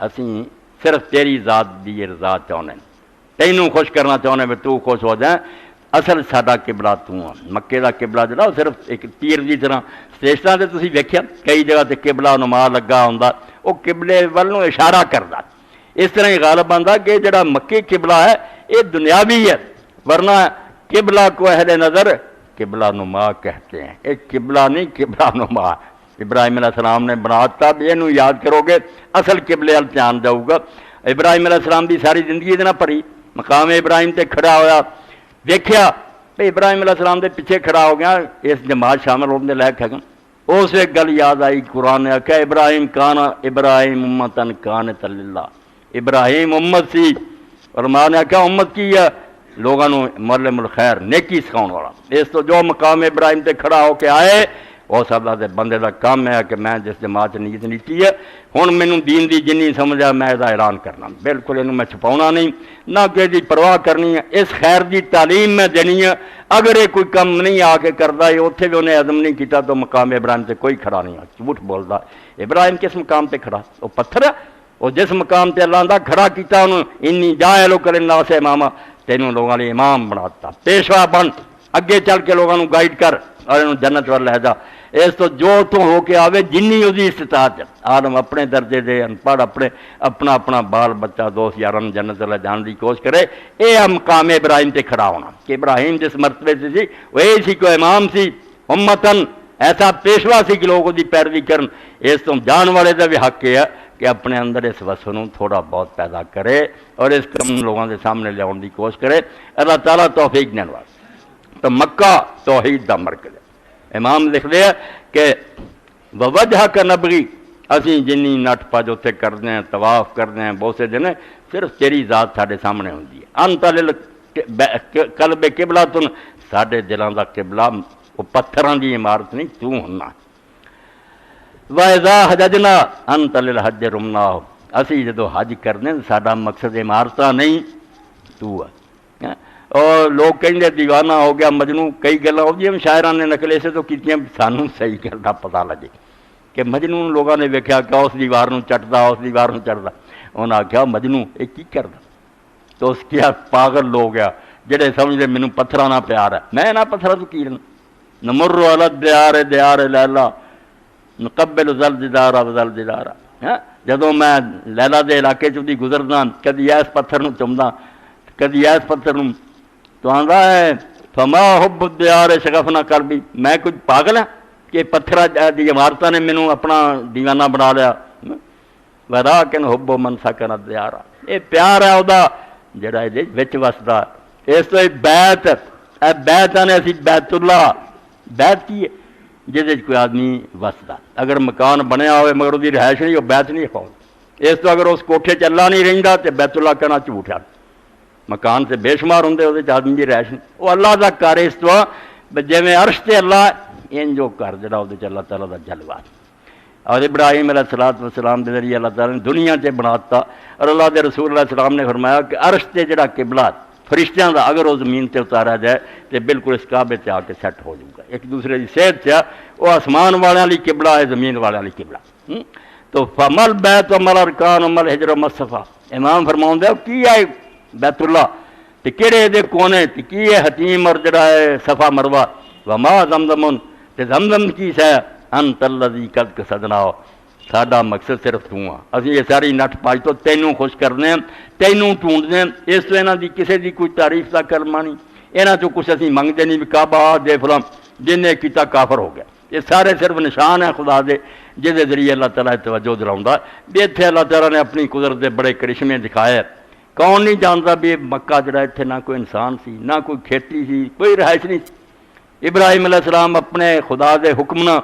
S1: اسی صرف تیری ذات دی رضا چاہنے تینوں خوش کرنا چاہنے بھی تو خوش ہو جائیں. اصل ساڈا قبلہ تو ہے. مکے دا قبلہ جڑا صرف ایک تیر دی طرح سٹیشناں تے تسی ویکھیا کئی جگہ تے قبلہ نما لگا ہوندا وہ قبلے ول نوں اشارہ کردا. اس طرح ہی غالب آندا کہ جڑا مکے قبلہ ہے یہ دنیاوی ہے ورنہ قبلہ کو اہل نظر قبلہ نما کہتے ہیں. ایک قبلہ نہیں قبلہ نما ابراہیم علیہ السلام نے بناتا بھی یہ یاد کرو گے اصل قبلے وال دھیان جاؤ گا. ابراہیم علیہ السلام دی ساری زندگی نہ پڑھی مقام ابراہیم تے کھڑا ہویا دیکھیا بھئی ابراہیم علیہ السلام دے پیچھے کھڑا ہو گیا اس جماعت شامل ہونے لائق ہے. اس ایک گل یاد آئی قرآن نے آخیا ابراہیم کانا ابراہیم امتن کانتا للہ ابراہیم امت سی اور ماں نے آخیا امت کی ہے لوگوں معلم الخیر نیکی سکھاؤن والا. اس تو جو مقام ابراہیم تے کھڑا ہو کے آئے وہ سب دے بندے دا کام ہے کہ میں جس جماعت نیت نیتی ہے ہن مینوں دین دی جنی سمجھا میں دا اعلان کرنا بالکل اینوں میں چھپاؤنا نہیں نہ کہ دی پرواہ کرنی ہے. اس خیر دی تعلیم میں دینی ہے. اگر یہ کوئی کم نہیں آ کے کردا ہے اوتھے بھی انہیں عزم نہیں کیتا تو مقام ابراہیم تے کوئی کھڑا نہیں. جھوٹ بولدا ابراہیم کس مقام تے کھڑا وہ پتھر ہے. وہ جس مقام تے اللہ دا کھڑا کیتا انہوں انی جاعل للناس اماما تینوں لوگوں نے امام بناتا پیشوا بن اگے چل کے لوگوں گائیڈ کر اور انہوں جنت وال لے جا. اس تو جو تو ہو کے آوے جنی وہی استطاعت ہے، عالم اپنے درجے دے، انپڑھ اپنے اپنا اپنا بال بچہ دوست یارن جنت اللہ جان کی کوشش کرے۔ یہ مقام ابراہیم تے کھڑا ہونا کہ ابراہیم جس مرتبے سے سی وہ یہ سی کوئی امام سی، امتن ایسا پیشوا سی کہ لوگ وہ پیروی کرن۔ اس تو جان والے کا بھی حق یہ ہے کہ اپنے اندر اس وسن تھوڑا بہت پیدا کرے اور اس کم لوگوں کے سامنے لیا کی کوشش کرے۔ اللہ تعالیٰ توفیق دینے والا۔ تو مکہ توحید دا مرکز ہے۔ امام لکھ دیا کہ وجہ کا نبغی، اسی جنی نٹ پج اتنے کرتے ہیں، طواف کرتے ہیں، بہت سے دن صرف تیری ذات سارے سامنے ہوتی ہے۔ انت قلب قبلہ تن، سارے دلوں کا قبلہ وہ پتھراں دی عمارت نہیں، تو ہونا۔ وَإِذَا حَجَجْنَا أَنْتَ لِلْحَجِّ رُمْنَاهُ، اسی جدو حج کرنے ساڈا مقصد عمارت نہیں تو ہے۔ اور لوگ کہیں گے دیوانہ ہو گیا مجنوں، کئی گلاں ہو جی شاعران نے نقل ایسے تو کیتیاں سانوں صحیح کرنا پتہ لگے کہ مجنوں لوگوں نے ویکھیا کہ اس دیوار نوں چٹدا، اس دیوار نوں چٹدا، انہاں آکھیا مجنوں یہ کی کردا؟ تو اس کیا پاگل لوگ آ جڑے سمجھدے مینوں پتھراں نال پیار ہے، میں نہ پتھراں تو کی رہنا۔ نمر علی الدیار دیار لیلا نقبل ذل جدار ذل جدار، جدوں میں لیلا دے علاقے چ دی گزردا کدی اس پتھر نوں چمدا کدی اس پتھر نوں، تو آندا ہے فما حب الدیار شغفنا قلبی، میں کچھ پاگل ہاں کہ پتھر دی عمارتاں نے مینوں اپنا دیوانہ بنا لیا۔ وراکن حب من سکن الدیار، یہ پیار ہے وہدا جڑا یہ وچ وسدا۔ اس تو بیت، اے بیت نے اسی بیت اللہ، بیت کی ہے جہد کوئی آدمی وسدا۔ اگر مکان بنیا ہوئے مگر وہ رہائش نہیں، وہ بیت نہیں کھاؤ۔ اس تو اگر اس کوٹھے چ اللہ نہیں رہندا تو بیت اللہ کہنا جھوٹ ہے۔ مکان سے بے شمار ہوں وہ آدمی کی رہائش نہیں، وہ اللہ کا گھر اس طرح جی عرش تے اللہ ان جو گھر جڑا وہ اللہ تعالیٰ کا جلوہ۔ اور ابراہیم علیہ الصلوۃ والسلام کے ذریعے اللہ تعالیٰ نے دنیا سے بناتا، اور اللہ کے رسول علیہ السلام نے فرمایا کہ عرش تے جڑا قبلہ فرشتیاں دا اگر وہ زمین تے اتارا جائے تو بالکل اس کعبے تے آ کے سیٹ ہو جائے گا، ایک دوسرے کی صحت سے وہ آسمان والوں لی قبلہ ہے، زمین والوں لی قبلہ۔ تو فمل بیت و مل ارکان و مل ہجر و مصطفیٰ، امام فرماؤں دے کی ہے بیت اللہ تے کہڑے دے کونے تے کی ہے حتیم اور جڑا ہے صفا مروہ، وما زمزم تے زمزم کی ہے انت الذی قد قصدنا، ساڈا مقصد صرف تو ہاں، اسی یہ ساری نٹ پائی تو تینوں خوش کرنے ہیں، تینوں ٹونڈنے ہیں۔ اس تو انہاں دی کسی دی کوئی تعریف دا کرما نہیں، انہاں چوں کچھ اسی منگدے نہیں بھی کعبہ دے فلاں جن نے کیتا کافر ہو گیا۔ یہ سارے صرف نشان ہیں خدا دے جہدے ذریعے اللہ تعالیٰ توجہ دلاؤندا بھی اتنے اللہ تعالیٰ نے اپنی قدرت دے بڑے کرشمے دکھائے۔ کون نہیں جانتا بھی مکہ جڑا اتنے نہ کوئی انسان سی، نہ کوئی کھیتی سی، کوئی رہائش نہیں سی۔ ابراہیم علیہ السلام اپنے خدا دے حکم نہ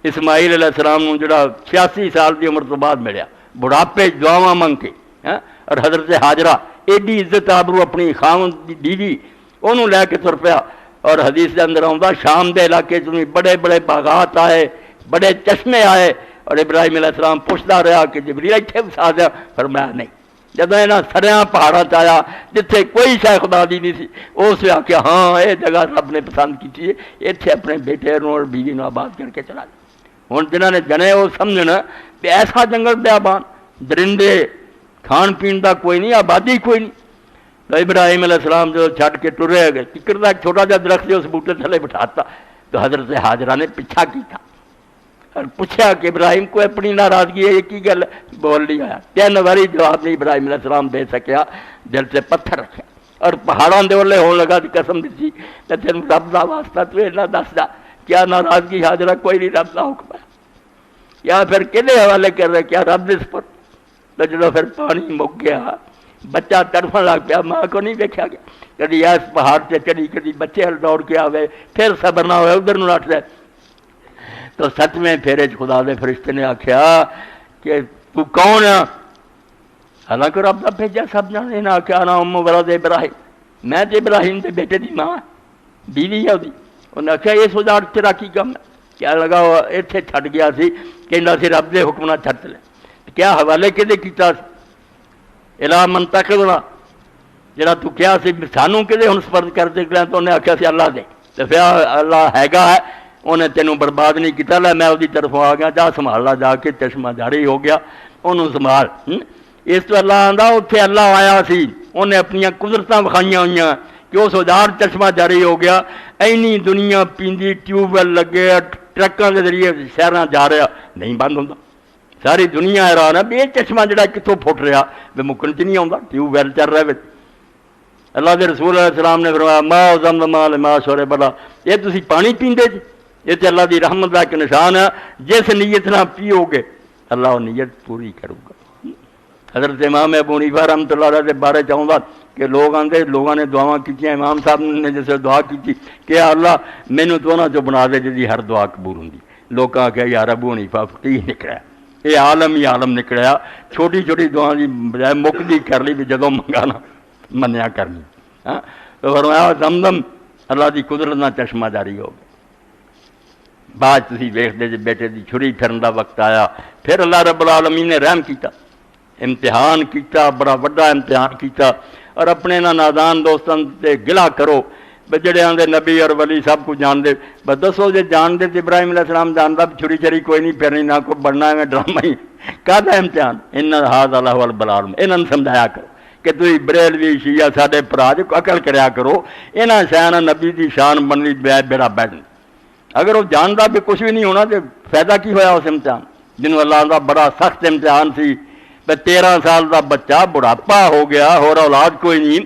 S1: اسماعیل علیہ السلام نوں جڑا 86 سال دی عمر تو بعد ملیا، بڑھاپے دعاواں منگ کے، اور حضرت حاجرہ ایڈی عزت آبرو اپنی خاوند دی بیوی انہوں لے کے تر پیا۔ اور حدیث کے اندر آؤں شام دے علاقے چ بڑے بڑے باغات آئے، بڑے چشمے آئے، اور ابراہیم علیہ السلام پوچھتا رہا کہ جبریل اتنے وسا دیا، فرمایا نہیں۔ جب یہاں سریاں پہاڑوں سے آیا جتھے کوئی شے خدا دی نہیں سی، اس نے آخیا ہاں یہ جگہ رب نے پسند کی ہے، اتنے اپنے بیٹے اور بیوی نو آباد کر کے چلا گیا۔ ہوں جنہوں نے جنے وہ سمجھنا کہ ایسا جنگل بیابان، درندے، کھان پین کا کوئی نہیں، آبادی کوئی نہیں۔ تو ابراہیم علیہ السلام جو چھڈ کے ٹرے گئے، ککر کا ایک چھوٹا جا درخت اس بوٹے تھلے بٹھاتا، تو حضرت حاجرہ نے پیچھا کیا اور پوچھا کہ ابراہیم کو اپنی ناراضگی ہے، یہ کی گل بول نہیں آیا۔ 3 باری جواب نہیں ابراہیم علیہ السلام دے سکیا، دل سے پتھر رکھا اور پہاڑوں دے اولے ہون لگا، قسم دیتی کہ تین رب دا واسطہ تو نہ دس دا کیا ناراضگی حاجرہ کوئی نہیں، رب دا حکم ہے، یا پھر کدے حوالے کر رہے کیا رب دس پر۔ تو جب پھر پانی مک گیا، بچہ تڑفن لگ پیا، ماں کو نہیں دیکھا گیا، کدی اس پہاڑ سے چڑھی، کدی بچے ہل دوڑ کے آوے، پھر صبر نہ ہوئے ادھر نٹ جائے۔ تو 7ویں پھیرے خدا دے فرشتے نے آخیا کہ تو کون ہے؟ حالانکہ رب دا بھیجا سب جانے، انہیں آخیا نا ام ولد ابراہیم، میں تو ابراہیم کے بیٹے دی ماں بیوی ہے وہی۔ انہیں آخیا یہ سوچا تیرا کی کم ہے؟ کیا لگا وہ اتنے چھڈ گیا سی کہنا سی رب دے حکم نہ چھڈ لے، کیا حوالے کدے کیتا سی؟ الا من تقبلا جڑا تو کیا سی سانوں کدے ہن سپرد کر دے گیا، تو انہیں آخیا سی اللہ دے، تو پھر اللہ ہے ہے، انہیں تینوں برباد نہیں کیتا، لے میں وہی طرف آ گیا، جا سنبھال لا جا کے، چشمہ جاری ہو گیا، انہوں سنبھال۔ اس تو اللہ آندا اتنے اللہ آیا سی، انہیں اپنی قدرتاں وکھائیاں ہوئی کہ اس اجاڑ چشمہ جاری ہو گیا، اینی دنیا پیندی، ٹیوب ویل لگے، ٹرکاں کے ذریعے شہراں جا رہا، نہیں بند ہوتا۔ ساری دنیا حیران ہے بھی یہ چشمہ جڑا کتوں پھٹ رہا، بھی مکن چ نہیں آتا، ٹیوب ویل چل رہا ہے۔ اللہ کے رسول علیہ السلام نے فرمایا ما زمزم لما شرب له، یہ تسی پانی پیندے جی، یہ تے اللہ دی رحمت کا ایک نشان ہے، جس نیت نہ پیو گے اللہ وہ نیت پوری کرے گا۔ حضرت امام ابو حنیفہ رحمۃ اللہ علیہ کے بارے چاہوں کہ لوگوں نے دعاواں کی، امام صاحب نے جیسے دعا کی کہ اللہ مینوں تو نہ جو بنا دے جی ہر دعا قبول ہوندی، لوگ آخیا یار ابو حنیفہ فقیہ نکلیا، یہ عالم ہی عالم نکلیا، چھوٹی چھوٹی دعا کی بجائے مکدی کر لی بھی جدوں منگانا منیا کرنی۔ ہاں تو فرمایا زمزم اللہ دی قدرت نہ چشمہ جاری ہو گیا۔ بعد تسی ویکھدے جی بیٹے دی چھری پھرن دا وقت آیا، پھر اللہ رب العالمین نے رحم کیتا، امتحان کیتا، بڑا وڈا امتحان کیتا، اور اپنے نہ نادان دوستاں تے گلا کرو جڑے آندے نبی اور ولی سب کو جان دے، بس دسو جے جان دے ابراہیم علیہ السلام جاندا چھری چھری کوئی نہیں پھرنی، نہ کوئی بڑھنا ہے ڈرامہ ہی کہدا امتحان، ان ھذا لہو البلاء، انہاں نوں سمجھایا کرو کہ تھی بریلوی شیعہ ساڈے بھرا جو عقل کریا کرو، انہاں شیاں نبی دی شان بننی بیڑا بیٹھ، اگر وہ جاندا بھی کچھ بھی نہیں ہونا تو فائدہ کی ہویا اس امتحان جنہوں اللہ دا بڑا سخت امتحان سی۔ 13 سال دا بچہ بڑھاپا ہو گیا، اور اولاد کوئی نہیں،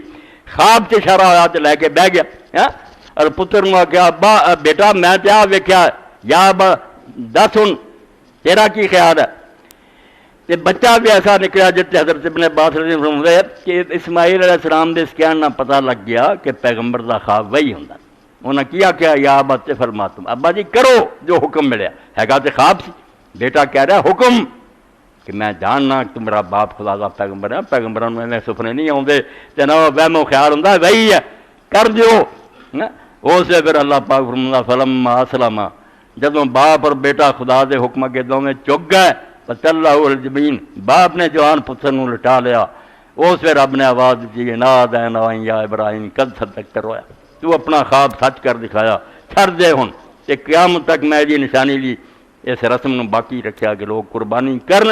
S1: خواب سے اشارہ ہوا تو لے کے بہ گیا، اور پتر نے کہا ابا بیٹا میں تے آ ویکھیا، یا ابا دس ہن تیرا کی خیال ہے؟ تے بچہ بھی ایسا نکلا جتے حضرت ابن عباس رضی اللہ عنہ فرماتے کہ اسماعیل علیہ السلام دے اس کہن نہ پتہ لگ گیا کہ پیغمبر دا خواب وہی ہوندا۔ انہوں نے کیا کیا یا ابا فرماتم، ابا جی کرو جو حکم ملیا ہے گا تے خواب سی، بیٹا کہہ رہا حکم کہ میں جاننا کہ میرا باپ خدا دا پیغمبر ہے، پیغمبراں نوں ایویں سپنے نہیں آوندے تے نہ وہم و خیال ہوندا وہی ہے کر دیو۔ اسے پھر اللہ پاک فرماتا فلما اسلم، جدوں باپ اور بیٹا خدا دے حکم اگے دوویں چک گئے، وتلہ الجبین، باپ نے جوان پتر نوں لٹا لیا، اس پھر رب نے آواز دی نادینا یا ابراہیم قد صدقت، رویا تو اپنا خواب سچ کر دکھایا، چھڑ دے ہن تے قیامت تک میں جی نشانی لی اس رسم نو باقی رکھیا کہ لوگ قربانی کرن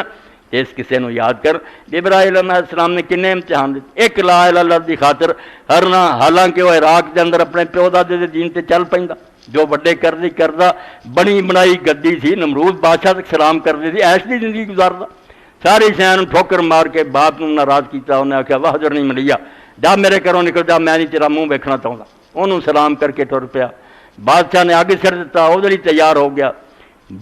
S1: تے اس کسے نو یاد کر۔ ابراہیم علیہ السلام نے کنے امتحان دیتے، ایک لا الہ الا اللہ دی خاطر ہرنا، حالانکہ وہ عراق دے اندر اپنے پیو دادے دے دین تے چل پیندا، جو بڑے کردی کردا، بنی بنائی گدی سی، نمرود بادشاہ تک سلام کردی سی، ایش دی زندگی گزاردا، ساری شہر ٹھوکر مار کے باپ نو ناراض کیتا، انہیں آخیا وحجر نہیں ملیا، جا میرے گھروں نکل جا، میں نہیں تیرا منہ ویکھنا چاہتا، انہوں سلام کر کے ٹر پیا، بادشاہ نے آگے سر دیتا، ادھر ہی تیار ہو گیا،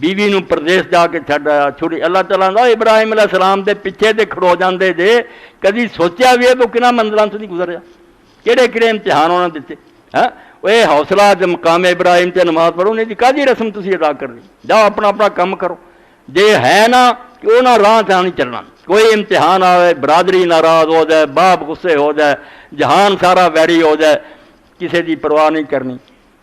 S1: بیوی نو پردیس جا کے چھڈ آیا، چھوڑی اللہ تعالیٰ دا ابراہیم علیہ السلام دے پیچھے دے کھڑو جاندے جے، کدی سوچیا بھی ہے وہ کنہ منزلاں تو نہیں گزریا، کہڑے کہڑے امتحان انہوں نے دیتے، ہاں اے حوصلہ تے مقام ابراہیم تے نماز پڑھو، نہیں جی کاجی رسم تسی ادا کر دی، جاؤ اپنا اپنا کام کرو، جے ہے نا کہ انہاں راہ تے نہیں چلنا، کوئی امتحان آئے، برادری ناراض ہو جائے، باپ غصے ہو جائے، جہان سارا ویری ہو جائے، کسی دی پرواہ نہیں کرنی،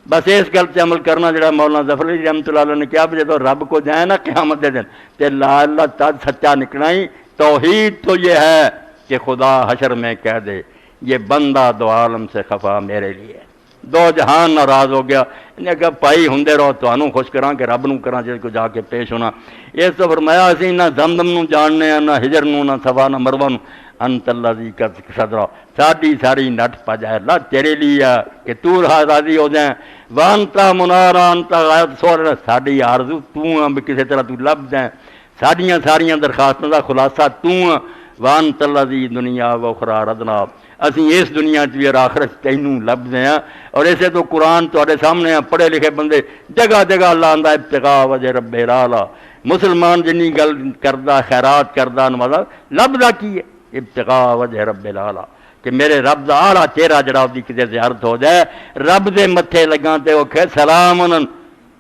S1: بس اس گل سے عمل کرنا جڑا مولانا ظفر علی رحمۃ اللہ علیہ نے کیا بھی جب رب کو جائے نا قیامت دے دن تے لا اللہ تج سچا نکلنا ہی، توحید تو یہ ہے کہ خدا حشر میں کہہ دے یہ بندہ دو عالم سے خفا میرے لیے، دو جہان ناراض ہو گیا، انہیں کہا پائی ہندے رہو تانوں خوش کراں کہ رب نوں کراں جس کو جا کے پیش ہونا۔ اس تو فرمایا اسی نہ زمزم نوں جاننے نہ ہجر نوں نہ صفا نہ مروہ نوں، انت اللہ دی صدرہ، ساری ساری نٹ پا جائے اللہ تیرے لیے کہ تو راضی ہو جائیں، وانتا منارا انتا غایت سور، ساڈی آرزو تو بھی کسی طرح تو لب جائیں، ساڈیاں ساریاں درخواستوں دا خلاصہ تو، وانت اللہ دی دنیا و اخرى ردنا، اسی اس دنیا چ بھی اور آخرت تینوں لب دیں، اور اسے تو قرآن تواڈے سامنے پڑھے لکھے بندے جگہ جگہ اللہ آندا ابتغاء وجہ رب العالی، مسلمان جنی گل کردا خیرات کردا نمازا لبدا کی ہے ابتغاء وجہ رب العالی، کہ میرے رب دا آلہ چہرہ جڑا دی کتے زیارت ہو جائے، رب دے متھے لگاں تے وہ کہ سلام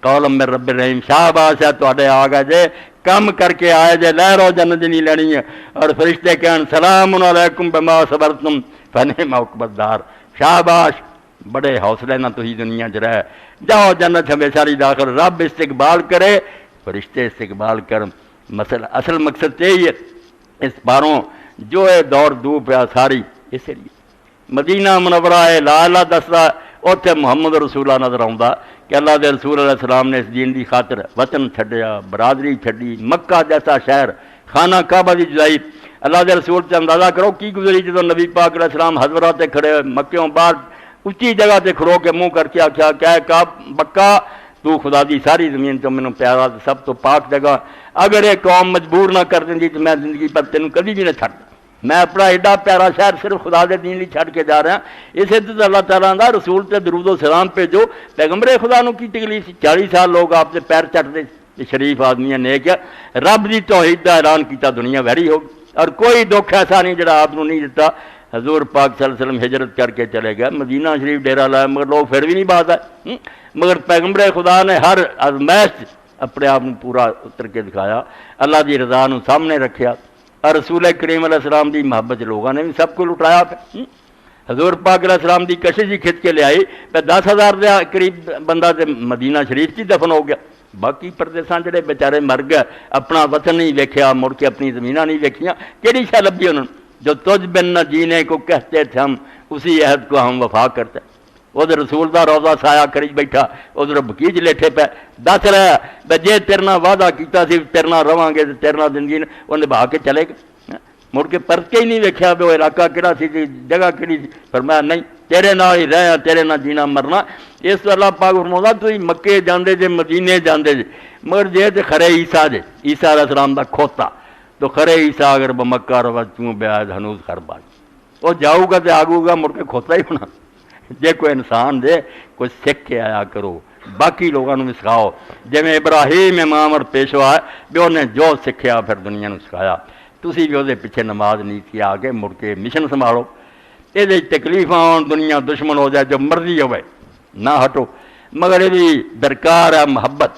S1: قولم من رب الرحیم، شاباش ہے تواڈے آ گئے جے کم کر کے آئے جے لہرو جنت نہیں لینی ہے، اور فرشتے کہن سلام علیکم بما صبرتم فنعم عقبی الدار، شاباش بڑے حوصلے نہ تھی دنیا چ رہ جاؤ جنت ہمیشہ لی داخل، رب استقبال کرے فرشتے استقبال کر، مسئلہ اصل مقصد یہی ہے اس باروں جو ہے دور دو پیا ساری اس لیے مدینہ منورہ ہے لا الہ دسدا، اتنے محمد رسول اللہ نظر آؤں کہ اللہ دے رسول علیہ السلام نے اس دین دی خاطر وطن چھڈیا، برادری چھڈی، مکہ جیسا شہر، خانہ کعبہ دی جدائی، اللہ دے رسول سے اندازہ کرو کی گزری جدو نبی پاک علیہ السلام حضرات کھڑے ہوئے، مکیوں باہر اچھی جگہ تے کھلو کے منہ کر کے آخیا کہ بکا تو خدا دی ساری زمین تو مینوں پیارا سب تو پاک جگہ، اگر یہ قوم مجبور نہ کر دیں تو میں زندگی پر تینوں کبھی بھی نہ چھڈ، میں اپنا ایڈا پیارا شہر صرف خدا دے دین لی چھڈ کے جا رہا ہوں۔ اسے تو اللہ تعالیٰ دا رسول تے درود و سلام بھیجو، پیغمبر خدا نو کی تکلیف سی، 40 سال لوگ آپ سے پیر چٹتے، شریف آدمی نیک ہے، رب دی توحید دا اعلان کیتا، دنیا ویری ہو گئی، اور کوئی دکھ ایسا نہیں جڑا آپ نہیں دیتا۔ حضور پاک صلی اللہ علیہ وسلم ہجرت کر کے چلے گئے، مدینہ شریف ڈیرا لایا، مگر لوگ پھر بھی نہیں بات ہے، مگر پیغمبر خدا نے ہر آزمائش اپنے آپ کو پورا اتر کے دکھایا، اللہ دی رضا نو سامنے رکھیا، اور رسول کریم علیہ السلام دی محبت لوگوں نے بھی سب کو لٹایا پہ۔ حضور پاک علیہ السلام دی کشش ہی کھچ کے لے آئی، پہ 10,000 دے قریب بندہ تے مدینہ شریف کی دفن ہو گیا، باقی پردیساں جڑے بیچارے مر گئے، اپنا وطن نہیں ویکھیا، مڑ کے اپنی زمیناں نہیں ویکھیاں، کیڑی شے لبھی انہوں نے؟ جو تجھ بن نہ جینے کو کہتے تھے ہم، اسی عہد کو ہم وفا کرتے۔ ادھر رسول دا روضہ سایہ کری بیٹھا، ادھر بکیج لیٹے پہ دس رہا بے جے تیرنا وعدہ کیتا سی تیرنا رواں گے تیرنا زندگی وہ نبھا کے چلے گئے، مڑ کے پرت کے ہی نہیں ویکھیا بھی وہ علاقہ کہڑا سی جگہ کہڑی سی، فرمایا نہیں تیرے نال ہی رہیا، تیرے نال جینا مرنا۔ اس تو اللہ پاک فرماؤندا تسی مکے جاندے جے مدینے جاندے جے، مگر جے تے خرے عیسیٰ جے، عیسیٰ علیہ السلام دا کھوتا تو خرے عیسیٰ اگر بمکہ روا چوں بیاد ہنوز خربان وہ جاؤ گا تے آگو گا مڑ کے کھوتا ہی ہونا۔ جے کوئی انسان دے کوئی سکھ کے آیا کرو، باقی لوگوں نے سکھاؤ، جی میں ابراہیم امام اور پیشوا ہے بھی انہیں جو سکھیا پھر دنیا نے سکھایا، تسی بھی وہ پیچھے نماز نہیں کی، آگے مڑ کے مشن سنبھالو، یہ تکلیف آن دنیا دشمن ہو جائے جو مرضی ہوئے نہ ہٹو، مگر یہ درکار ہے محبت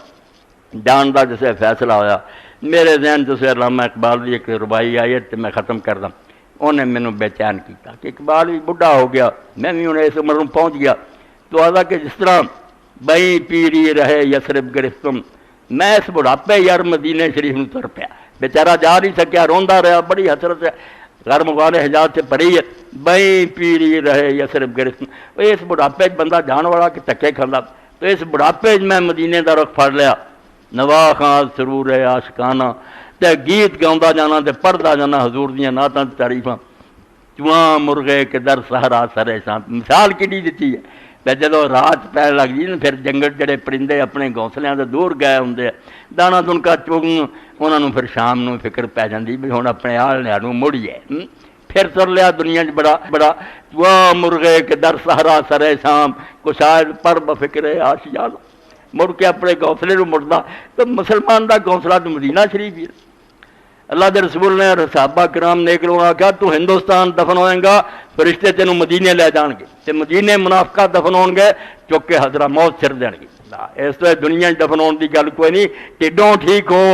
S1: جان دا جسے فیصلہ ہویا۔ میرے ذہن جسے علامہ اقبال کی ایک ربائی آئی ہے تو میں ختم کر دوں، انہیں مینوں بے چین کیتا کہ اقبال بھی بڑھا ہو گیا، میں بھی انہیں اس عمر میں پہنچ گیا، تو آدھا کہ جس طرح بئی پیری رہے یسرب گرفتم، میں اس بڑھاپے یار مدینے شریف میں تر پیا، بیچارہ جا نہیں سکیا، روندا رہا، بڑی حسرت ہے، غیر مغال حجاز سے پڑھی ہے، بئی پیری رہے یسرب گرفتم، اس بڑھاپے بندہ جان والا کہ تکے کھانا، تو اس بڑھاپے میں مدینے دا رخ پھڑ لیا، نوا خان سرور عاشقانہ تے گیت گاؤندا جانا تے پڑھدا جانا حضور دیاں نعتاں تعریفاں، چواں مرغے کے در سہرا سرے شام، مثال کڈی دیتی ہے تے جدوں رات پہ لگ جی پھر جنگل جڑے پرندے اپنے گھونسلیاں تے دور گئے ہوندے دانا تن کا چگ انہاں نوں پھر شام نوں فکر پی جاندی بھی ہن اپنے آل نوں مڑیے، پھر تر لیا دنیا بڑا بڑا چواں مرغے کے در سہرا سرے شام کو شاید پر بفکر آشیانہ، مڑ کے اپنے گھونسلے نوں مڑدا، تو مسلمان دا گھونسلہ تو مدینہ شریف ہی ہے۔ اللہ دے رسول نے اور صحابہ کرام نیک لوگوں نے کہا تو ہندوستان دفن ہوئیں گا فرشتے تینوں مدینے لے جان گے، تے مدینے منافقہ دفن ہون گے چک کے حضرہ موت چر دین گے، اس تو دنیا دفن ہون دی گل کوئی نہیں، ٹھڈوں ٹھیک ہو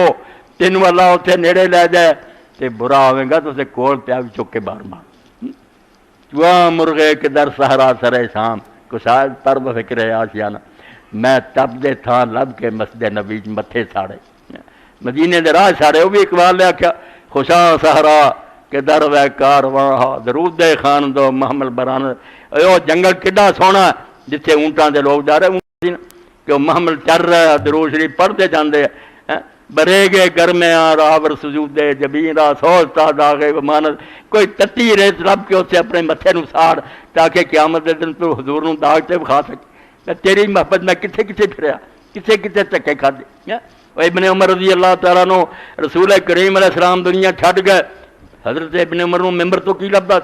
S1: تینوں اللہ اتنے نیڑے لے جائے تے برا ہوئے گا تو اسے کول پیا بھی چک کے باہر مار، چواں مرغے کے در سہرا سرے شام کو شاید پر بفکر آشیانہ، میں تب دے تھا لب کے مسجد نبی متھے ساڑے، مدینے دے راہ ساڑے، وہ بھی اقبال نے آخیا خوشاں سہرا کہ در وے کارواں درود دے خان دو محمل بران، او جنگل کڈا سونا جتھے اونٹاں دے لوگ جا رہے کہ وہ محمل چر رہا درود شریف پڑھتے جاندے برے گے گرمے راور سجودے جبین را سوچتا داغے مانت، کوئی تتی ریت رب کے اسے اپنے متھے نو ساڑ تاکہ قیامت دے دن تو حضور نو داغ تے بکھا سکے، تیری محبت میں کتھے کتھے پھریا، کتھے کتھے چکے کھادے۔ ابن عمر رضی اللہ تعالیٰ نو رسول کریم علیہ السلام دنیا چھڈ گئے، حضرت ابن عمر نو ممبر تو کی لبدا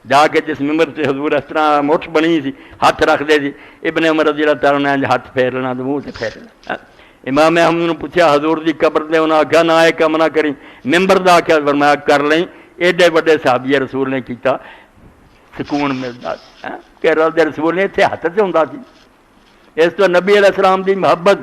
S1: جا کے جس ممبر سے حضور اس طرح مٹھ بنی سی ہاتھ رکھ دے سی، ابن عمر رضی اللہ تعالیٰ نے ہاتھ پھیر لینا تو منہ سے پھیر لینا۔ امام احمد نے پوچھا حضور دی قبر دے انہاں آخیا نہ اے کم نہ کری، ممبر دا آخیا فرمایا کر لیں، ایڈے بڑے صحابی رسول نے کیتا سکون ملتا کہ رسول نے اتنے ہاتھ سے ہوندا سی۔ اس تو نبی علیہ السلام دی محبت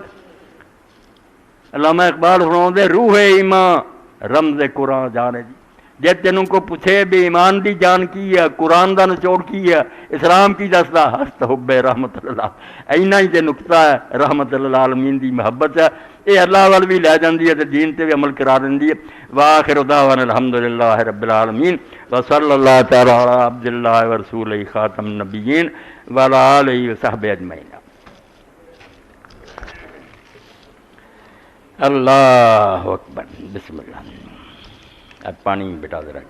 S1: علامہ اقبال فرماؤندے روح ایمان رمز قرآن جانے جی، جے تینوں کو پوچھے بھی ایمان دی جان کی ہے، قرآن دا نچوڑ کی ہے، اسلام کی دسدا ہست حب رحمت اللہ، اینا ہی تے نقطہ ہے رحمت اللہ العالمین دی محبت ہے، یہ اللہ وال بھی لے جاندی ہے تے دین تے بھی عمل کرا دیندی ہے۔ وآخر دعوانا الحمدللہ رب العالمین وصلی اللہ تعالی علی عبداللہ ورسولہ خاتم النبیین وعلی آلہ وصحبہ اجمعین۔ اللہ اکبر، بسم اللہ۔ اب پانی بیٹا ذرا